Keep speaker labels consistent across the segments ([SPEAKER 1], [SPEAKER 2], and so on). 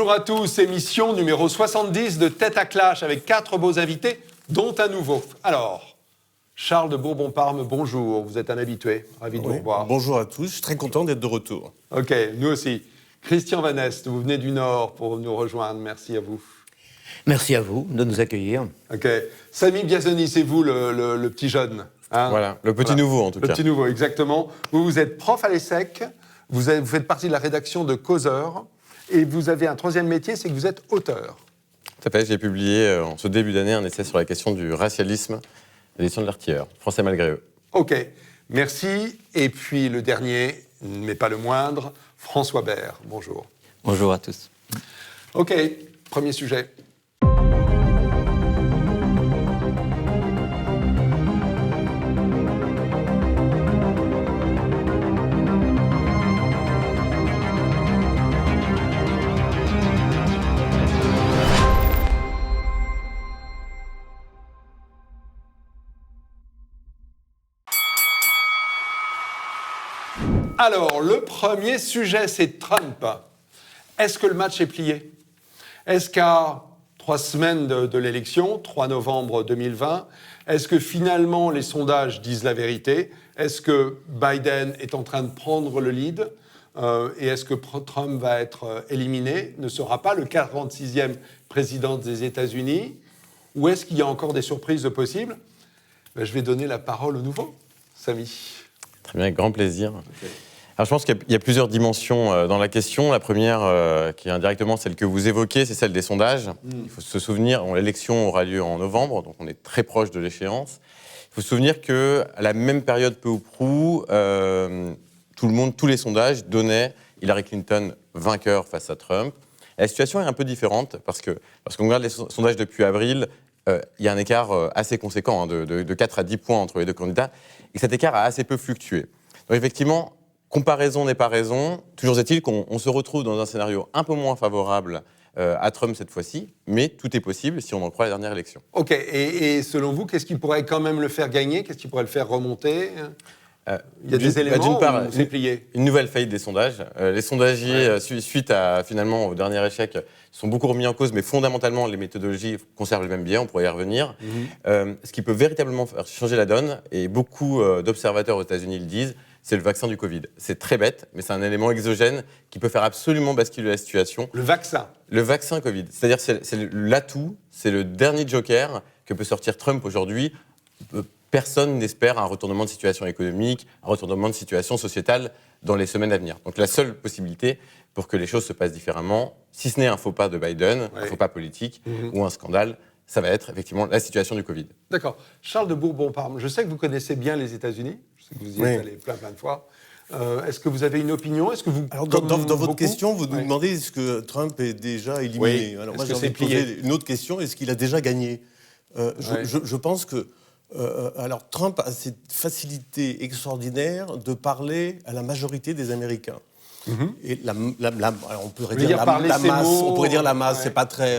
[SPEAKER 1] Bonjour à tous, émission numéro 70 de Tête à Clash avec 4 beaux invités, dont un nouveau. Alors, Charles de Bourbon-Parme, bonjour, vous êtes un habitué, ravi de vous revoir.
[SPEAKER 2] Bonjour à tous, je suis très content d'être de retour.
[SPEAKER 1] Ok, nous aussi. Christian Van Est, vous venez du Nord pour nous rejoindre, merci à vous.
[SPEAKER 3] Merci à vous de nous accueillir.
[SPEAKER 1] Ok, Samy Biazoni, c'est vous le petit jeune, hein?
[SPEAKER 2] Voilà, le petit nouveau en tout cas.
[SPEAKER 1] Le petit nouveau, exactement. Vous êtes prof à l'ESSEC, vous faites partie de la rédaction de Causeur, et vous avez un troisième métier, c'est que vous êtes auteur.
[SPEAKER 2] Tout à fait, j'ai publié en ce début d'année un essai sur la question du racialisme à l'édition de l'Artilleur, Français malgré eux.
[SPEAKER 1] Ok, merci. Et puis le dernier, mais pas le moindre, François Bert, bonjour.
[SPEAKER 4] Bonjour à tous.
[SPEAKER 1] Ok, premier sujet. Alors, le premier sujet, c'est Trump. Est-ce que le match est plié? Est-ce qu'à 3 semaines de l'élection, 3 novembre 2020, est-ce que finalement les sondages disent la vérité? Est-ce que Biden est en train de prendre le lead? Et est-ce que Trump va être éliminé? Ne sera pas le 46e président des États-Unis? Ou est-ce qu'il y a encore des surprises possibles? Je vais donner la parole au nouveau, Samy.
[SPEAKER 2] Très bien, avec grand plaisir. Okay. Alors, je pense qu'il y a plusieurs dimensions dans la question. La première, qui est indirectement celle que vous évoquez, c'est celle des sondages. Il faut se souvenir, l'élection aura lieu en novembre, donc on est très proche de l'échéance. Il faut se souvenir qu'à la même période, peu ou prou, tous les sondages donnaient Hillary Clinton vainqueur face à Trump. Et la situation est un peu différente, parce que lorsqu'on regarde les sondages depuis avril, il y a un écart assez conséquent, de 4 à 10 points entre les deux candidats, et cet écart a assez peu fluctué. Donc effectivement, comparaison n'est pas raison. Toujours est-il qu'on se retrouve dans un scénario un peu moins favorable à Trump cette fois-ci, mais tout est possible si on en croit la dernière élection.
[SPEAKER 1] Ok, et selon vous, qu'est-ce qui pourrait quand même le faire gagner? Qu'est-ce qui pourrait le faire remonter? Il y a des éléments
[SPEAKER 2] d'une part,
[SPEAKER 1] où c'est plié.
[SPEAKER 2] Une nouvelle faillite des sondages. Les sondagiers, suite finalement au dernier échec, sont beaucoup remis en cause, mais fondamentalement, les méthodologies conservent le même biais, on pourrait y revenir. Ce qui peut véritablement faire changer la donne, et beaucoup d'observateurs aux États-Unis le disent, c'est le vaccin du Covid. C'est très bête, mais c'est un élément exogène qui peut faire absolument basculer la situation.
[SPEAKER 1] Le vaccin? Le
[SPEAKER 2] vaccin Covid. C'est-à-dire c'est l'atout, c'est le dernier joker que peut sortir Trump aujourd'hui. Personne n'espère un retournement de situation économique, un retournement de situation sociétale dans les semaines à venir. Donc la seule possibilité pour que les choses se passent différemment, si ce n'est un faux pas de Biden, un faux pas politique ou un scandale, ça va être effectivement la situation du Covid.
[SPEAKER 1] D'accord. Charles de Bourbon-Parme, je sais que vous connaissez bien les États-Unis, je sais que vous y êtes allé plein de fois. Est-ce que vous avez une opinion? Est-ce que vous,
[SPEAKER 2] alors, dans votre question, vous nous demandez est-ce que Trump est déjà éliminé?
[SPEAKER 1] Oui.
[SPEAKER 2] Alors moi, j'ai envie de poser une autre question, est-ce qu'il a déjà gagné? Je pense que alors Trump a cette facilité extraordinaire de parler à la majorité des Américains. Et alors on pourrait dire la masse, on pourrait dire la masse, c'est pas très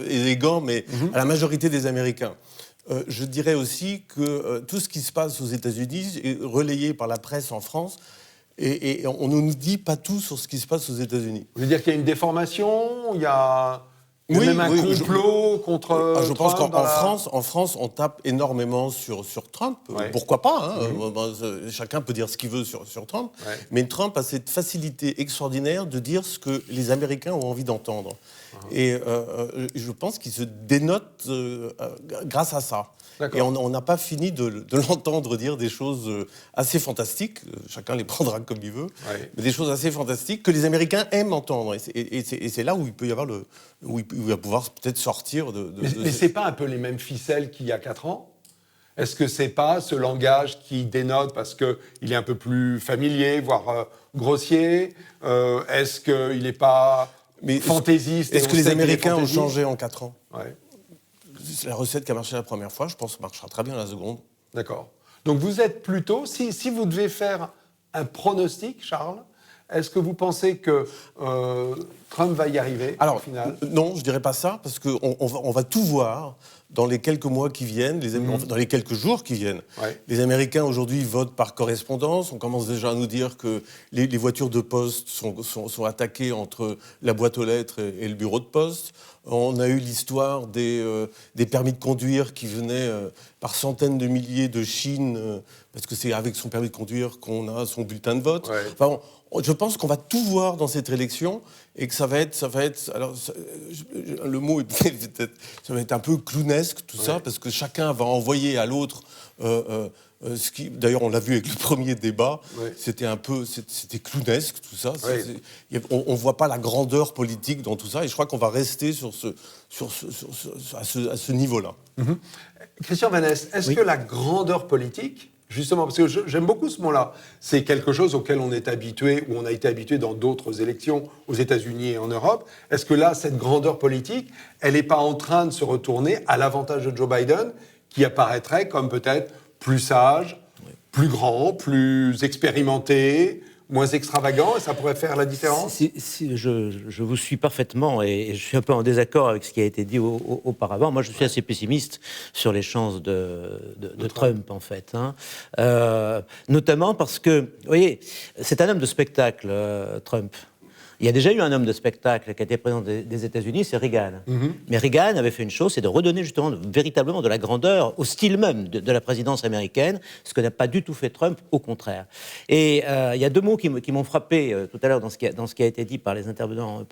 [SPEAKER 2] élégant, mais à la majorité des Américains. Je dirais aussi que tout ce qui se passe aux États-Unis est relayé par la presse en France, et on ne nous dit pas tout sur ce qui se passe aux États-Unis.
[SPEAKER 1] Vous voulez dire qu'il y a une déformation? Il y a même un complot contre
[SPEAKER 2] je pense qu'en France, on tape énormément sur Trump. Pourquoi pas, chacun peut dire ce qu'il veut sur Trump. Mais Trump a cette facilité extraordinaire de dire ce que les Américains ont envie d'entendre. Et je pense qu'il se dénote grâce à ça. Et on n'a pas fini de l'entendre dire des choses assez fantastiques, chacun les prendra comme il veut, mais des choses assez fantastiques que les Américains aiment entendre. Et c'est là où il peut y avoir où il va pouvoir peut-être sortir
[SPEAKER 1] Mais c'est pas un peu les mêmes ficelles qu'il y a 4 ans? Est-ce que c'est pas ce langage qui dénote parce qu'il est un peu plus familier, voire grossier? Est-ce qu'il n'est pas fantaisiste?
[SPEAKER 2] Est-ce que les Américains ont changé en 4 ans? C'est la recette qui a marché la première fois, je pense que ça marchera très bien la seconde.
[SPEAKER 1] D'accord. Donc vous êtes plutôt, si vous devez faire un pronostic, Charles, Est-ce que vous pensez que Trump va y arriver
[SPEAKER 4] Alors,
[SPEAKER 1] au final?
[SPEAKER 4] non, je dirais pas ça, parce qu'on va tout voir dans les quelques mois qui viennent, dans les quelques jours qui viennent.
[SPEAKER 1] Ouais.
[SPEAKER 4] Les Américains, aujourd'hui, votent par correspondance. On commence déjà à nous dire que les voitures de poste sont attaquées entre la boîte aux lettres et le bureau de poste. On a eu l'histoire des permis de conduire qui venaient par centaines de milliers de Chine, parce que c'est avec son permis de conduire qu'on a son bulletin de vote.
[SPEAKER 1] Ouais.
[SPEAKER 4] Enfin, je pense qu'on va tout voir dans cette élection et que ça va être alors, le mot est peut-être, ça va être un peu clownesque tout ça, parce que chacun va envoyer à l'autre ce qui, d'ailleurs, on l'a vu avec le premier débat, c'était clownesque tout ça. On voit pas la grandeur politique dans tout ça, et je crois qu'on va rester à ce niveau-là.
[SPEAKER 1] Mm-hmm. Christian Vanneste, est-ce que la grandeur politique, justement, parce que j'aime beaucoup ce mot-là, c'est quelque chose auquel on est habitué, ou on a été habitué dans d'autres élections aux États-Unis et en Europe. Est-ce que là, cette grandeur politique, elle n'est pas en train de se retourner à l'avantage de Joe Biden, qui apparaîtrait comme peut-être plus sage, plus grand, plus expérimenté, moins extravagant, et ça pourrait faire la différence?
[SPEAKER 3] Je vous suis parfaitement, et je suis un peu en désaccord avec ce qui a été dit auparavant. Moi, je suis assez pessimiste sur les chances de Trump, en fait. Notamment parce que, vous voyez, c'est un homme de spectacle, Trump. Il y a déjà eu un homme de spectacle qui a été président des États-Unis, c'est Reagan. Mm-hmm. Mais Reagan avait fait une chose, c'est de redonner justement véritablement de la grandeur au style même de la présidence américaine, ce que n'a pas du tout fait Trump, au contraire. Et il y a deux mots qui m'ont frappé tout à l'heure dans ce qui a été dit par les intervenants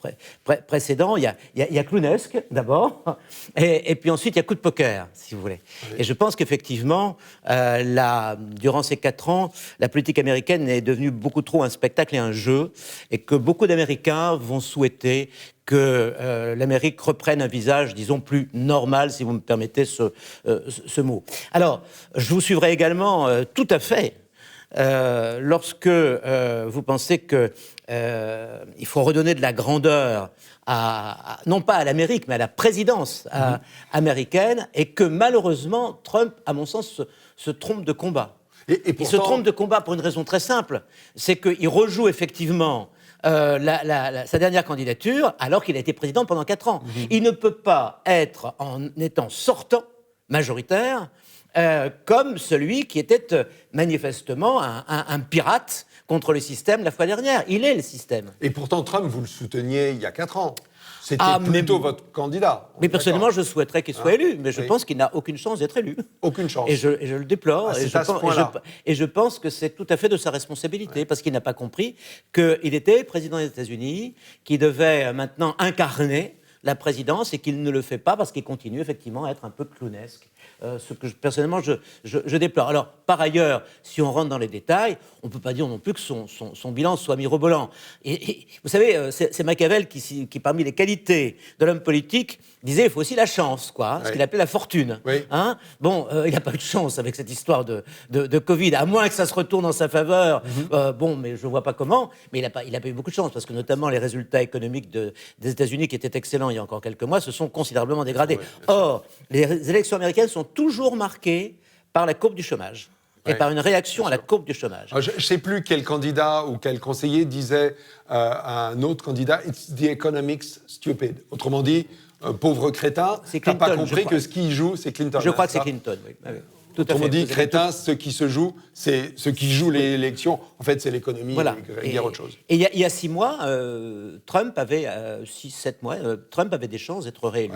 [SPEAKER 3] précédents. Il y a clownesque, d'abord, et puis ensuite il y a coup de poker, si vous voulez. Oui. Et je pense qu'effectivement, durant ces 4 ans, la politique américaine est devenue beaucoup trop un spectacle et un jeu, et que beaucoup d'Américains vont souhaiter que l'Amérique reprenne un visage, disons, plus normal, si vous me permettez ce mot. Alors, je vous suivrai également tout à fait lorsque vous pensez qu'il faut redonner de la grandeur non pas à l'Amérique, mais à la présidence américaine, et que malheureusement, Trump, à mon sens, se trompe de combat. Et pourtant... Il se trompe de combat pour une raison très simple, c'est qu'il rejoue effectivement sa dernière candidature alors qu'il a été président pendant 4 ans. Mmh. Il ne peut pas être, en étant sortant majoritaire, comme celui qui était manifestement un pirate contre le système la fois dernière. Il est le système.
[SPEAKER 1] Et pourtant, Trump, vous le souteniez il y a 4 ans. C'était plutôt votre candidat.
[SPEAKER 3] Mais personnellement, je souhaiterais qu'il soit élu, mais je pense qu'il n'a aucune chance d'être élu.
[SPEAKER 1] Aucune chance.
[SPEAKER 3] Et je le déplore.
[SPEAKER 1] Et
[SPEAKER 3] je pense que c'est tout à fait de sa responsabilité, parce qu'il n'a pas compris qu'il était président des États-Unis, qu'il devait maintenant incarner la présidence, et qu'il ne le fait pas parce qu'il continue effectivement à être un peu clownesque. Ce que personnellement je déplore. Alors, par ailleurs, si on rentre dans les détails, on ne peut pas dire non plus que son bilan soit mirobolant. Et vous savez, c'est Machiavel qui, parmi les qualités de l'homme politique, disait il faut aussi la chance, quoi, ce qu'il appelait la fortune.
[SPEAKER 1] Oui.
[SPEAKER 3] Hein, bon, il n'a pas eu de chance avec cette histoire de Covid, à moins que ça se retourne en sa faveur. Bon, mais je ne vois pas comment. Mais il n'a pas eu beaucoup de chance, parce que notamment les résultats économiques des États-Unis, qui étaient excellents il y a encore quelques mois, se sont considérablement dégradés. Or, les élections américaines sont toujours marquées par la courbe du chômage. Et par une réaction à la courbe du chômage.
[SPEAKER 1] Alors, je ne sais plus quel candidat ou quel conseiller disait à un autre candidat « It's the economics stupid ». Autrement dit, pauvre crétin, tu n'as pas compris que ce qui joue, c'est Clinton.
[SPEAKER 3] Je crois que c'est Clinton, oui.
[SPEAKER 1] Autrement dit, crétin, ce qui se joue, c'est ce qui joue l'élection. En fait, c'est l'économie,
[SPEAKER 3] voilà.
[SPEAKER 1] Et il y a autre chose.
[SPEAKER 3] Et il y a 6 mois, Trump avait, 6-7 mois, Trump avait des chances d'être réélu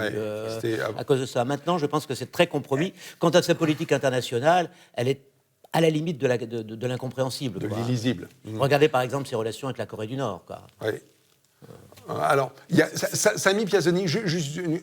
[SPEAKER 3] à cause de ça. Maintenant, je pense que c'est très compromis. Quant à sa politique internationale, elle est à la limite de l'incompréhensible.
[SPEAKER 1] De l'illisible.
[SPEAKER 3] Regardez par exemple ses relations avec la Corée du Nord. Quoi.
[SPEAKER 1] Oui. Alors, il y a Sami Piazzoni.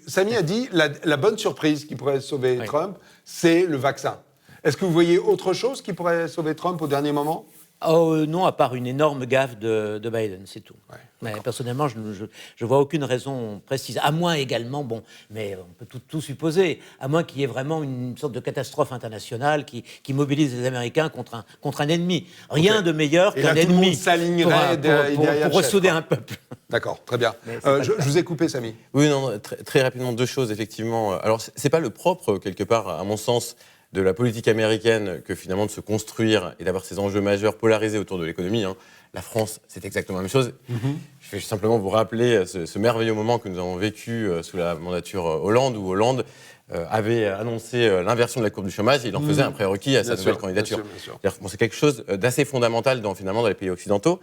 [SPEAKER 1] Sami a dit la bonne surprise qui pourrait sauver Trump, c'est le vaccin. Est-ce que vous voyez autre chose qui pourrait sauver Trump au dernier moment ?
[SPEAKER 3] Non, à part une énorme gaffe de Biden, c'est tout. Ouais, mais personnellement, je ne vois aucune raison précise. À moins également, mais on peut tout supposer, à moins qu'il y ait vraiment une sorte de catastrophe internationale qui mobilise les Américains contre un ennemi. Rien de meilleur qu'un ennemi.
[SPEAKER 1] Tout le monde s'alignerait
[SPEAKER 3] pour ressouder un peuple.
[SPEAKER 1] D'accord, très bien. Je vous ai coupé, Sami.
[SPEAKER 2] Oui, non, très rapidement, 2 choses, effectivement. Alors, c'est pas le propre, quelque part, à mon sens, de la politique américaine que finalement de se construire et d'avoir ces enjeux majeurs polarisés autour de l'économie. La France, c'est exactement la même chose. Je vais simplement vous rappeler ce merveilleux moment que nous avons vécu sous la mandature Hollande, où Hollande avait annoncé l'inversion de la courbe du chômage et il en faisait un prérequis à sa nouvelle candidature. Bien sûr. C'est quelque chose d'assez fondamental finalement dans les pays occidentaux.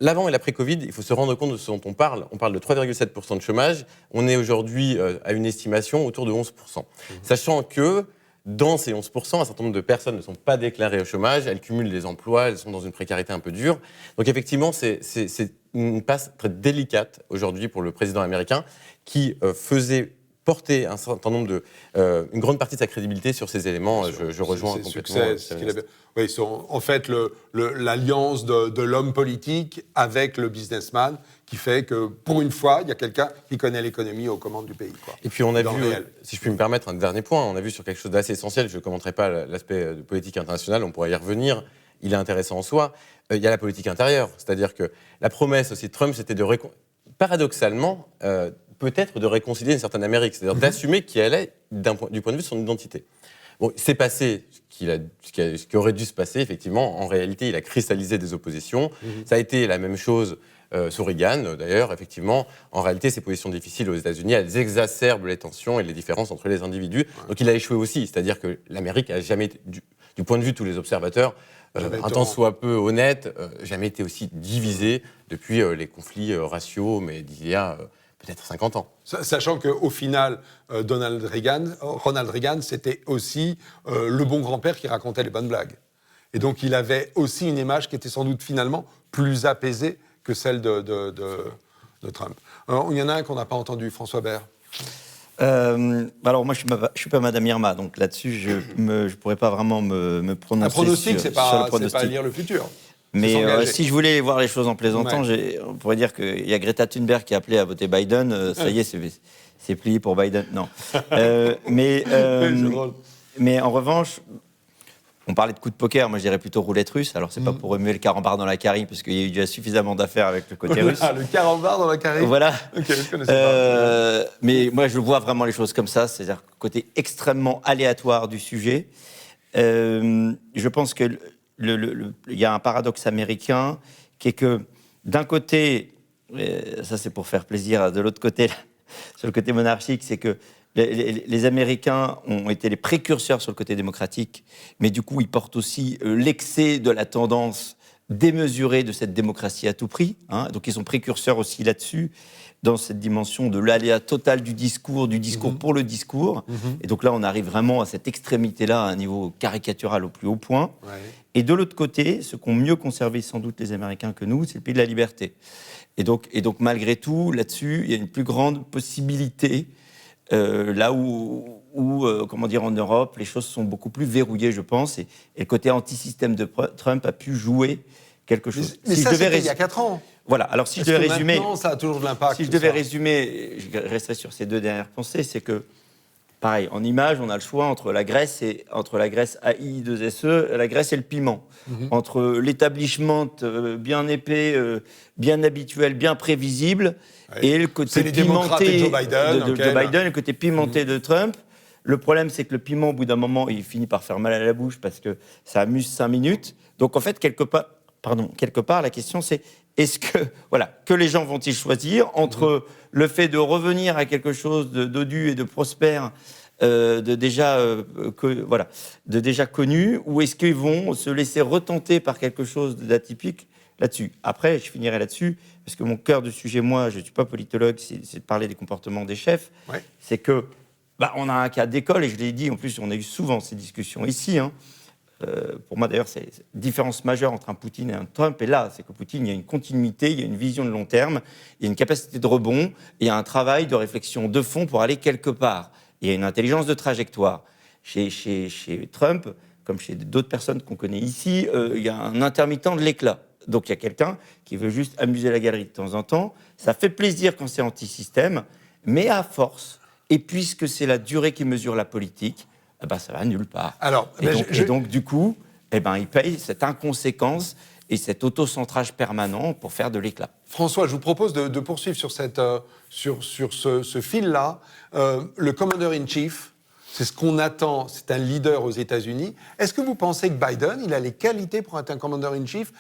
[SPEAKER 2] L'avant et l'après-Covid, il faut se rendre compte de ce dont on parle. On parle de 3,7% de chômage. On est aujourd'hui à une estimation autour de 11%. Sachant que dans ces 11%, un certain nombre de personnes ne sont pas déclarées au chômage, elles cumulent des emplois, elles sont dans une précarité un peu dure. Donc effectivement, c'est une passe très délicate aujourd'hui pour le président américain qui faisait porter un certain nombre une grande partie de sa crédibilité sur ces éléments. Je rejoins complètement.
[SPEAKER 1] Oui, ils sont en fait l'alliance de l'homme politique avec le businessman qui fait que, pour une fois, il y a quelqu'un qui connaît l'économie aux commandes du pays.
[SPEAKER 2] Et puis on a vu, si je puis me permettre un dernier point, on a vu sur quelque chose d'assez essentiel, je ne commenterai pas l'aspect de politique internationale, on pourrait y revenir, il est intéressant en soi, il y a la politique intérieure, c'est-à-dire que la promesse aussi de Trump, c'était paradoxalement, peut-être de réconcilier une certaine Amérique, c'est-à-dire d'assumer qui elle est du point de vue de son identité. Bon, c'est passé ce qui aurait dû se passer, effectivement. En réalité, il a cristallisé des oppositions. Ça a été la même chose sous Reagan, d'ailleurs. Effectivement, en réalité, ces positions difficiles aux États-Unis, elles exacerbent les tensions et les différences entre les individus. Donc il a échoué aussi, c'est-à-dire que l'Amérique n'a jamais, du point de vue de tous les observateurs, un tant soit peu honnête, jamais été aussi divisée depuis les conflits raciaux, mais d'il y a peut-être 50 ans.
[SPEAKER 1] Sachant qu'au final, Ronald Reagan, c'était aussi le bon grand-père qui racontait les bonnes blagues. Et donc, il avait aussi une image qui était sans doute finalement plus apaisée que celle de Trump. Alors, il y en a un qu'on n'a pas entendu, François Baird.
[SPEAKER 5] Alors moi, je suis pas Madame Irma, donc là-dessus, je pourrais pas vraiment me prononcer.
[SPEAKER 1] Un pronostic, c'est
[SPEAKER 5] sur le pronostic.
[SPEAKER 1] pas lire le futur.
[SPEAKER 5] Mais si je voulais voir les choses en plaisantant, on pourrait dire qu'il y a Greta Thunberg qui a appelé à voter Biden. Ça y est, c'est plié pour Biden. Non. Mais en revanche, on parlait de coup de poker. Moi, je dirais plutôt roulette russe. Alors, c'est pas pour remuer le carambar dans la carie, parce qu'il y a eu déjà suffisamment d'affaires avec le côté russe.
[SPEAKER 1] Le carambar dans la carie.
[SPEAKER 5] Voilà.
[SPEAKER 1] Ok, je connaissais pas.
[SPEAKER 5] Mais moi, je vois vraiment les choses comme ça, c'est-à-dire le côté extrêmement aléatoire du sujet. Je pense que il y a un paradoxe américain qui est que, d'un côté, ça c'est pour faire plaisir, de l'autre côté, sur le côté monarchique, c'est que les Américains ont été les précurseurs sur le côté démocratique, mais du coup, ils portent aussi l'excès de la tendance démesurée de cette démocratie à tout prix. Donc, ils sont précurseurs aussi là-dessus, dans cette dimension de l'aléa total du discours pour le discours. Et donc là, on arrive vraiment à cette extrémité-là, à un niveau caricatural au plus haut point. Ouais. Et de l'autre côté, ce qu'ont mieux conservé sans doute les Américains que nous, c'est le pays de la liberté. Et donc malgré tout, là-dessus, il y a une plus grande possibilité, là où comment dire, en Europe, les choses sont beaucoup plus verrouillées, je pense, et le côté anti-système de Trump a pu jouer quelque chose.
[SPEAKER 1] Mais ça, c'était il y a 4 ans.
[SPEAKER 5] Voilà, alors si je devais résumer...
[SPEAKER 1] Maintenant, ça a toujours de l'impact.
[SPEAKER 5] Si je devais résumer, je resterai sur ces 2 dernières pensées, c'est que, pareil, en image, on a le choix entre la Grèce AI2SE, la Grèce et le piment. Entre l'établissement bien épais, bien habituel, bien prévisible, et le côté pimenté de Joe Biden, et le côté pimenté de Trump. Le problème, c'est que le piment, au bout d'un moment, il finit par faire mal à la bouche parce que ça amuse 5 minutes. Donc, en fait, quelque part, la question, c'est est-ce que les gens vont-ils choisir entre le fait de revenir à quelque chose de dodu et de prospère, de déjà connu, ou est-ce qu'ils vont se laisser retenter par quelque chose d'atypique là-dessus? Après, je finirai là-dessus, parce que mon cœur de sujet, moi, je ne suis pas politologue, c'est de parler des comportements des chefs. Ouais. C'est que on a un cas d'école, et je l'ai dit, en plus, on a eu souvent ces discussions ici. Pour moi, d'ailleurs, c'est une différence majeure entre un Poutine et un Trump. Et là, c'est que Poutine, il y a une continuité, il y a une vision de long terme, il y a une capacité de rebond, il y a un travail de réflexion de fond pour aller quelque part. Il y a une intelligence de trajectoire. Chez Trump, comme chez d'autres personnes qu'on connaît ici, il y a un intermittent de l'éclat. Donc, il y a quelqu'un qui veut juste amuser la galerie de temps en temps. Ça fait plaisir quand c'est anti-système, mais à force, et puisque c'est la durée qui mesure la politique, ça va nulle part. Alors, et donc, du coup, il paye cette inconséquence et cet autocentrage permanent pour faire de l'éclat.
[SPEAKER 1] François, je vous propose de poursuivre sur ce fil-là. Le Commander-in-Chief c'est ce qu'on attend, c'est un leader aux États-Unis. Est-ce que vous pensez que Biden, il a les qualités pour être un commander-in-chief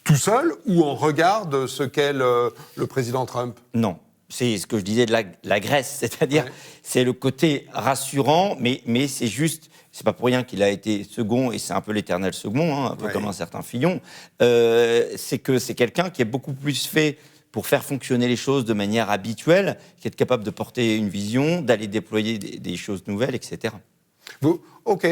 [SPEAKER 1] tout seul ou en regard de ce qu'est le président Trump?
[SPEAKER 5] Non. C'est ce que je disais de la Grèce, c'est-à-dire c'est le côté rassurant, mais c'est juste, c'est pas pour rien qu'il a été second, et c'est un peu l'éternel second, un peu comme un certain Fillon, c'est que c'est quelqu'un qui est beaucoup plus fait pour faire fonctionner les choses de manière habituelle, qui est capable de porter une vision, d'aller déployer des choses nouvelles, etc.
[SPEAKER 1] Ok,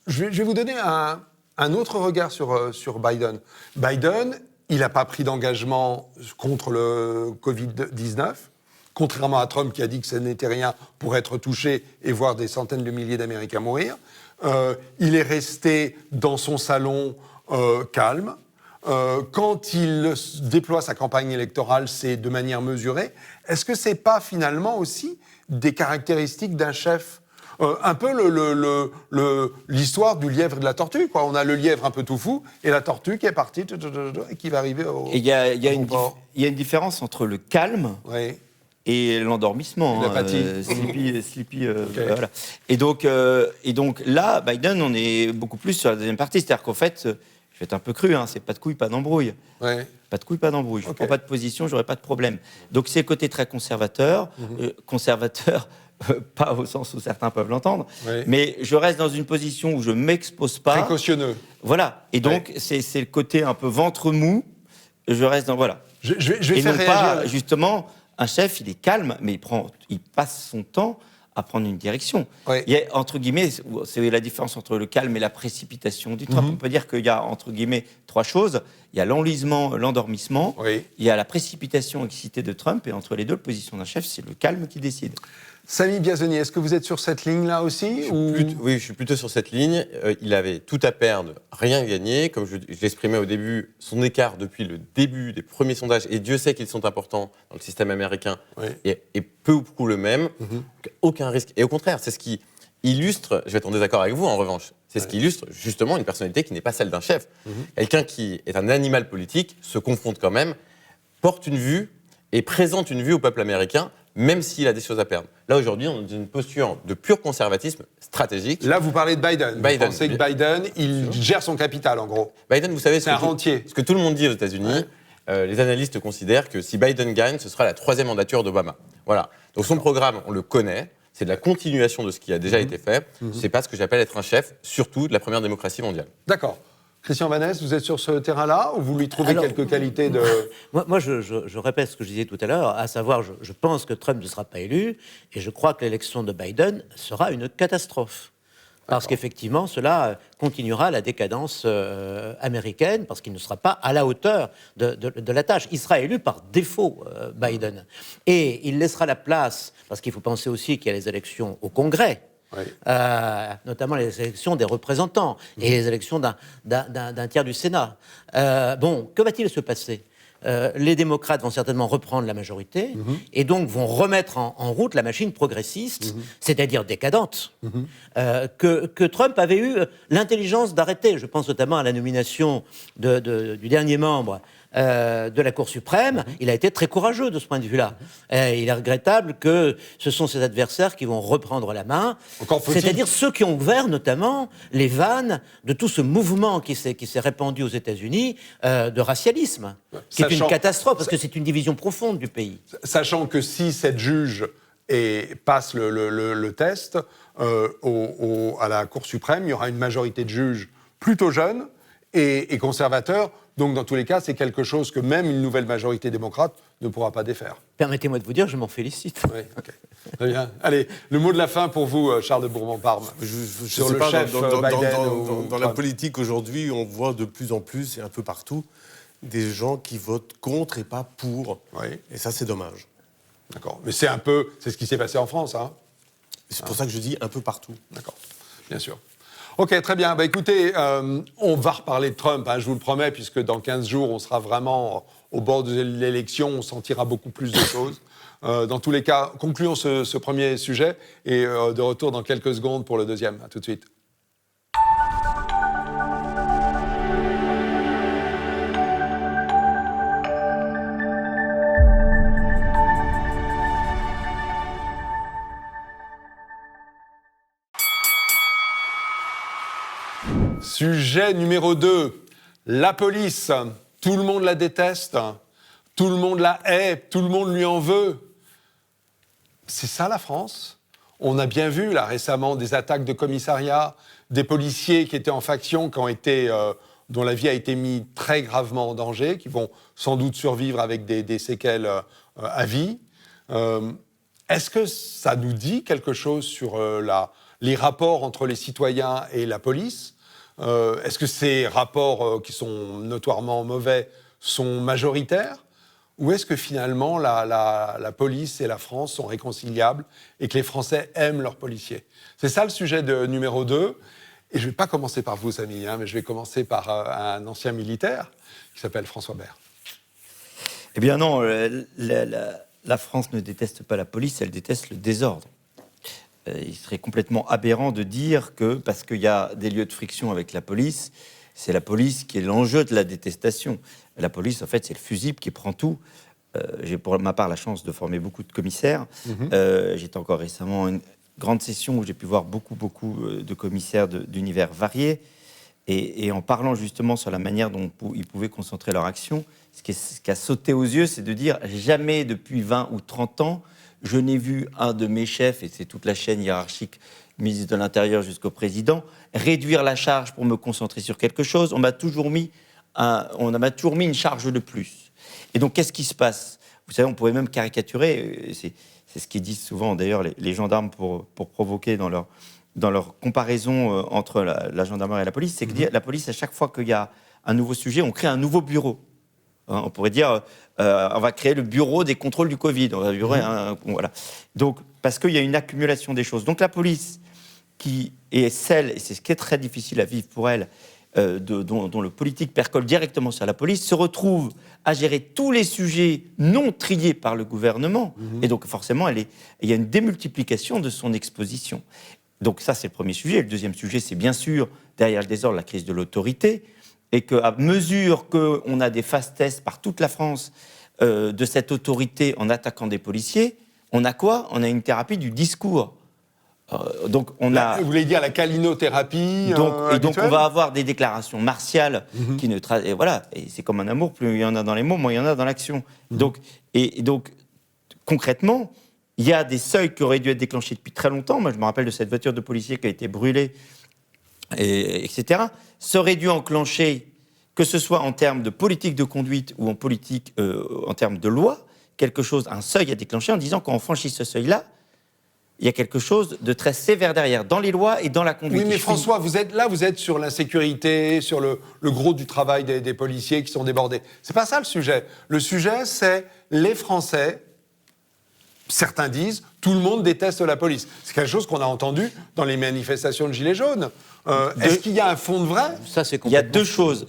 [SPEAKER 1] je vais vous donner un autre regard sur Biden. Biden, il n'a pas pris d'engagement contre le Covid-19, contrairement à Trump qui a dit que ce n'était rien pour être touché et voir des centaines de milliers d'Américains mourir. Il est resté dans son salon calme. Quand il déploie sa campagne électorale, c'est de manière mesurée. Est-ce que ce n'est pas finalement aussi des caractéristiques d'un chef un peu l'histoire du lièvre et de la tortue, quoi. On a le lièvre un peu tout fou et la tortue qui est partie et qui va arriver au...
[SPEAKER 5] Et il y a une différence entre le calme et l'endormissement. Sleepy, voilà. Et donc là, Biden, on est beaucoup plus sur la deuxième partie. C'est-à-dire qu'en fait, je vais être un peu cru, c'est pas de couilles, pas d'embrouille. Pas de couilles, pas d'embrouille. Je ne prends pas de position, j'aurai pas de problème. Donc c'est le côté très conservateur. Conservateur... pas au sens où certains peuvent l'entendre, mais je reste dans une position où je ne m'expose pas.
[SPEAKER 1] Précautionneux.
[SPEAKER 5] Voilà, et donc c'est le côté un peu ventre mou, je reste dans... Voilà.
[SPEAKER 1] Je vais
[SPEAKER 5] et
[SPEAKER 1] faire
[SPEAKER 5] non
[SPEAKER 1] réagir.
[SPEAKER 5] pas, justement, un chef, il est calme, mais il passe son temps à prendre une direction. Il y a, entre guillemets, c'est la différence entre le calme et la précipitation du Trump. On peut dire qu'il y a, entre guillemets, trois choses. Il y a l'enlisement, l'endormissement, il y a la précipitation excitée de Trump, et entre les deux, la position d'un chef, c'est le calme qui décide.
[SPEAKER 1] Samy Biazoni, est-ce que vous êtes sur cette ligne-là aussi
[SPEAKER 2] Oui, je suis plutôt sur cette ligne. Il avait tout à perdre, rien gagné. Comme je l'exprimais au début, son écart depuis le début des premiers sondages, et Dieu sait qu'ils sont importants dans le système américain, est peu ou prou le même. Aucun risque. Et au contraire, c'est ce qui illustre, je vais être en désaccord avec vous en revanche, c'est ce qui illustre justement une personnalité qui n'est pas celle d'un chef. Quelqu'un qui est un animal politique, se confronte quand même, porte une vue et présente une vue au peuple américain, même s'il a des choses à perdre. Là, aujourd'hui, on est dans une posture de pur conservatisme stratégique.
[SPEAKER 1] Là, vous parlez de Biden. Vous pensez que Biden, il gère son capital, en gros.
[SPEAKER 2] Biden, vous savez,
[SPEAKER 1] c'est un rentier.
[SPEAKER 2] Ce que tout le monde dit aux États-Unis, les analystes considèrent que si Biden gagne, ce sera la 3e mandature d'Obama. Voilà. Donc son programme, on le connaît. C'est de la continuation de ce qui a déjà été fait. C'est pas ce que j'appelle être un chef, surtout de la première démocratie mondiale.
[SPEAKER 1] D'accord. Christian Vannès, vous êtes sur ce terrain-là ou vous lui trouvez quelques qualités de...
[SPEAKER 3] Moi, je répète ce que je disais tout à l'heure, à savoir, je pense que Trump ne sera pas élu, et je crois que l'élection de Biden sera une catastrophe. Parce qu'effectivement, cela continuera la décadence américaine, parce qu'il ne sera pas à la hauteur de la tâche. Il sera élu par défaut, Biden. Et il laissera la place, parce qu'il faut penser aussi qu'il y a les élections au Congrès, notamment les élections des représentants et les élections d'un tiers du Sénat. Que va-t-il se passer ? Les démocrates vont certainement reprendre la majorité et donc vont remettre en route la machine progressiste, c'est-à-dire décadente, que Trump avait eu l'intelligence d'arrêter. Je pense notamment à la nomination du dernier membre de la Cour suprême. Il a été très courageux de ce point de vue-là. Il est regrettable que ce sont ses adversaires qui vont reprendre la main, c'est-à-dire ceux qui ont ouvert notamment les vannes de tout ce mouvement qui s'est répandu aux États-Unis de racialisme, qui est une catastrophe, parce que c'est une division profonde du pays.
[SPEAKER 1] Sachant que si cette juge passe le test, à la Cour suprême, il y aura une majorité de juges plutôt jeunes et conservateurs. Donc, dans tous les cas, c'est quelque chose que même une nouvelle majorité démocrate ne pourra pas défaire.
[SPEAKER 3] Permettez-moi de vous dire, je m'en félicite.
[SPEAKER 1] Oui, ok. Très bien. Allez, le mot de la fin pour vous, Charles de Bourbon-Parme.
[SPEAKER 4] Sur le chef Biden. Dans la politique aujourd'hui, on voit de plus en plus, et un peu partout, des gens qui votent contre et pas pour. Et ça, c'est dommage.
[SPEAKER 1] D'accord. Mais c'est ce qui s'est passé en France, hein.
[SPEAKER 4] C'est pour ça que je dis un peu partout.
[SPEAKER 1] D'accord. Bien sûr. Ok, très bien. Écoutez, on va reparler de Trump, je vous le promets, puisque dans 15 jours, on sera vraiment au bord de l'élection, on sentira beaucoup plus de choses. Dans tous les cas, concluons ce premier sujet et de retour dans quelques secondes pour le deuxième. À tout de suite. Sujet numéro 2, la police. Tout le monde la déteste, tout le monde la hait, tout le monde lui en veut. C'est ça la France ? On a bien vu là récemment des attaques de commissariats, des policiers qui étaient en faction, dont la vie a été mise très gravement en danger, qui vont sans doute survivre avec des séquelles à vie. Est-ce que ça nous dit quelque chose sur les rapports entre les citoyens et la police ? Est-ce que ces rapports qui sont notoirement mauvais sont majoritaires ? Ou est-ce que finalement la police et la France sont réconciliables et que les Français aiment leurs policiers ? C'est ça le sujet numéro 2. Et je ne vais pas commencer par vous, Samy, mais je vais commencer par un ancien militaire qui s'appelle François Bert.
[SPEAKER 5] Eh bien non, la France ne déteste pas la police, elle déteste le désordre. Il serait complètement aberrant de dire que parce qu'il y a des lieux de friction avec la police, c'est la police qui est l'enjeu de la détestation. La police, en fait, c'est le fusible qui prend tout. J'ai pour ma part la chance de former beaucoup de commissaires. J'étais encore récemment à une grande session où j'ai pu voir beaucoup de commissaires d'univers variés. Et en parlant justement sur la manière dont ils pouvaient concentrer leur action, ce qui a sauté aux yeux, c'est de dire jamais depuis 20 ou 30 ans, je n'ai vu un de mes chefs, et c'est toute la chaîne hiérarchique, ministre de l'Intérieur jusqu'au président, réduire la charge pour me concentrer sur quelque chose. On m'a toujours mis une charge de plus. Et donc, qu'est-ce qui se passe ? Vous savez, on pourrait même caricaturer, c'est ce qu'ils disent souvent d'ailleurs les gendarmes pour provoquer dans leur comparaison entre la gendarmerie et la police, c'est que la police, à chaque fois qu'il y a un nouveau sujet, on crée un nouveau bureau. On pourrait dire, on va créer le bureau des contrôles du Covid. Voilà. Donc, parce qu'il y a une accumulation des choses. Donc, la police, qui est celle, et c'est ce qui est très difficile à vivre pour elle, dont le politique percole directement sur la police, se retrouve à gérer tous les sujets non triés par le gouvernement. Et donc, forcément, il y a une démultiplication de son exposition. Donc, ça, c'est le premier sujet. Le deuxième sujet, c'est bien sûr, derrière le désordre, la crise de l'autorité. Et qu'à mesure qu'on a des fast tests par toute la France de cette autorité en attaquant des policiers, on a quoi ? On a une thérapie du discours. Donc on a.
[SPEAKER 1] Vous voulez dire la câlinothérapie
[SPEAKER 5] donc on va avoir des déclarations martiales qui ne et voilà, et c'est comme un amour, plus il y en a dans les mots, moins il y en a dans l'action. Donc concrètement, il y a des seuils qui auraient dû être déclenchés depuis très longtemps. Moi, je me rappelle de cette voiture de policier qui a été brûlée, etc. Ça aurait dû enclencher, que ce soit en termes de politique de conduite ou en termes de loi, un seuil à déclencher en disant quand on franchit ce seuil-là, il y a quelque chose de très sévère derrière, dans les lois et dans la conduite.
[SPEAKER 1] Oui, mais François, vous êtes sur l'insécurité, sur le gros du travail des policiers qui sont débordés. C'est pas ça le sujet. Le sujet, c'est les Français. Certains disent, tout le monde déteste la police. C'est quelque chose qu'on a entendu dans les manifestations de Gilets jaunes. Est-ce qu'il y a un fond de vrai ?
[SPEAKER 3] Ça, c'est
[SPEAKER 5] Il y a deux choses.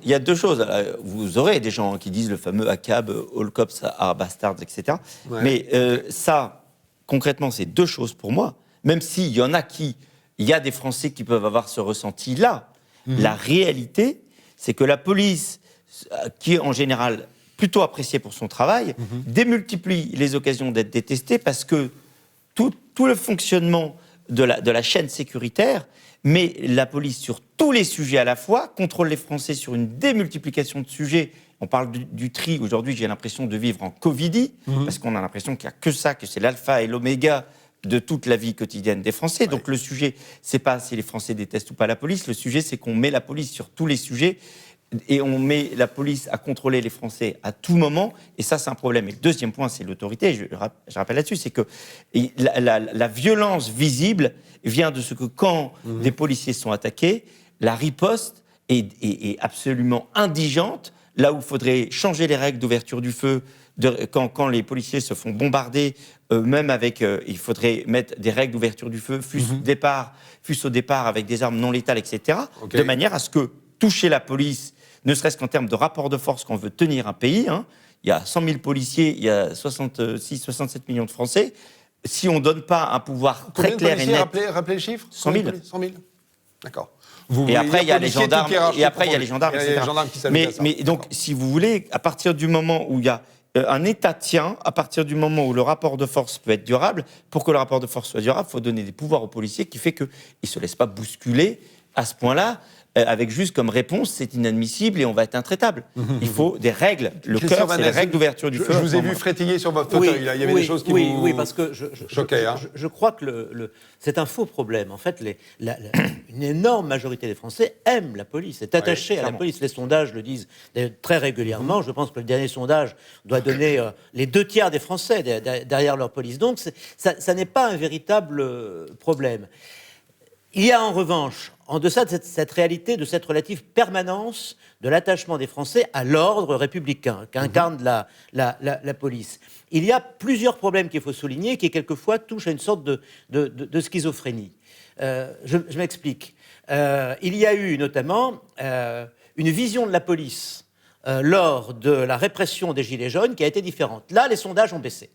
[SPEAKER 5] Vous aurez des gens qui disent le fameux ACAB, All Cops are Bastards, etc. Ouais. Mais ça, concrètement, c'est deux choses pour moi. Même s'il y en a il y a des Français qui peuvent avoir ce ressenti-là. La réalité, c'est que la police, qui est en général plutôt appréciée pour son travail, démultiplie les occasions d'être détestée parce que tout le fonctionnement de la chaîne sécuritaire met la police sur tous les sujets à la fois, contrôle les Français sur une démultiplication de sujets. On parle du tri. Aujourd'hui, j'ai l'impression de vivre en Covidie, parce qu'on a l'impression qu'il n'y a que ça, que c'est l'alpha et l'oméga de toute la vie quotidienne des Français. Ouais. Donc le sujet, c'est pas si les Français détestent ou pas la police. Le sujet, c'est qu'on met la police sur tous les sujets et on met la police à contrôler les Français à tout moment. Et ça, c'est un problème. Et le deuxième point, c'est l'autorité. Je rappelle là-dessus, c'est que la violence visible vient de ce que quand des policiers sont attaqués, la riposte est absolument indigente. Là où il faudrait changer les règles d'ouverture du feu, quand les policiers se font bombarder, même avec, il faudrait mettre des règles d'ouverture du feu, fût-ce au départ avec des armes non létales, etc., de manière à ce que toucher la police, ne serait-ce qu'en termes de rapport de force, quand on veut tenir un pays, il y a 100 000 policiers, il y a 66-67 millions de Français, si on ne donne pas un pouvoir très clair et net...
[SPEAKER 1] Rappelez le chiffre.
[SPEAKER 5] 100 000.
[SPEAKER 1] 100 000. D'accord.
[SPEAKER 5] Et après, il y a les gendarmes, etc. Mais donc, si vous voulez, à partir du moment où il y a un État tient, à partir du moment où le rapport de force peut être durable, pour que le rapport de force soit durable, il faut donner des pouvoirs aux policiers qui fait qu'ils ne se laissent pas bousculer à ce point-là. avec juste comme réponse c'est inadmissible et on va être intraitable. Il faut des règles. Le
[SPEAKER 1] Christian
[SPEAKER 5] cœur,
[SPEAKER 1] Van
[SPEAKER 5] c'est les
[SPEAKER 1] Essen,
[SPEAKER 5] règles d'ouverture du feu.
[SPEAKER 1] Je vous ai vu frétiller sur votre fauteuil, là. Il y avait des choses qui vous
[SPEAKER 3] oui, parce que
[SPEAKER 1] choquaient. Hein.
[SPEAKER 3] Je crois que c'est un faux problème. En fait, une énorme majorité des Français aiment la police, est attachée à la
[SPEAKER 5] clairement.
[SPEAKER 3] police. Les sondages le disent très régulièrement. Je pense que le dernier sondage doit donner les 2 tiers des Français derrière leur police. Donc, ça n'est pas un véritable problème. Il y a en revanche, en deçà de cette réalité, de cette relative permanence de l'attachement des Français à l'ordre républicain qu'incarne la police, il y a plusieurs problèmes qu'il faut souligner qui, quelquefois, touchent à une sorte de schizophrénie. Je m'explique. Il y a eu notamment une vision de la police lors de la répression des Gilets jaunes qui a été différente. Là, les sondages ont baissé.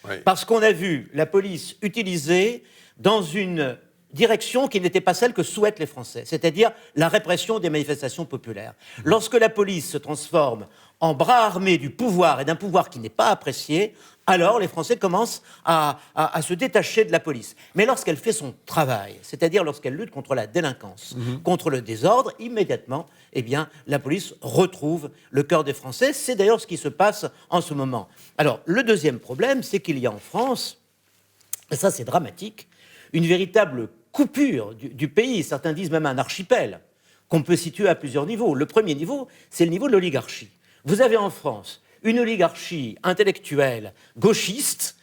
[SPEAKER 1] Oui.
[SPEAKER 3] Parce qu'on a vu la police utilisée dans une direction qui n'était pas celle que souhaitent les Français, c'est-à-dire la répression des manifestations populaires. Lorsque la police se transforme en bras armé du pouvoir et d'un pouvoir qui n'est pas apprécié, alors les Français commencent à se détacher de la police. Mais lorsqu'elle fait son travail, c'est-à-dire lorsqu'elle lutte contre la délinquance, contre le désordre, immédiatement, eh bien, la police retrouve le cœur des Français. C'est d'ailleurs ce qui se passe en ce moment. Alors, le deuxième problème, c'est qu'il y a en France, et ça c'est dramatique, une véritable coupure du pays, certains disent même un archipel, qu'on peut situer à plusieurs niveaux. Le premier niveau, c'est le niveau de l'oligarchie. Vous avez en France une oligarchie intellectuelle gauchiste,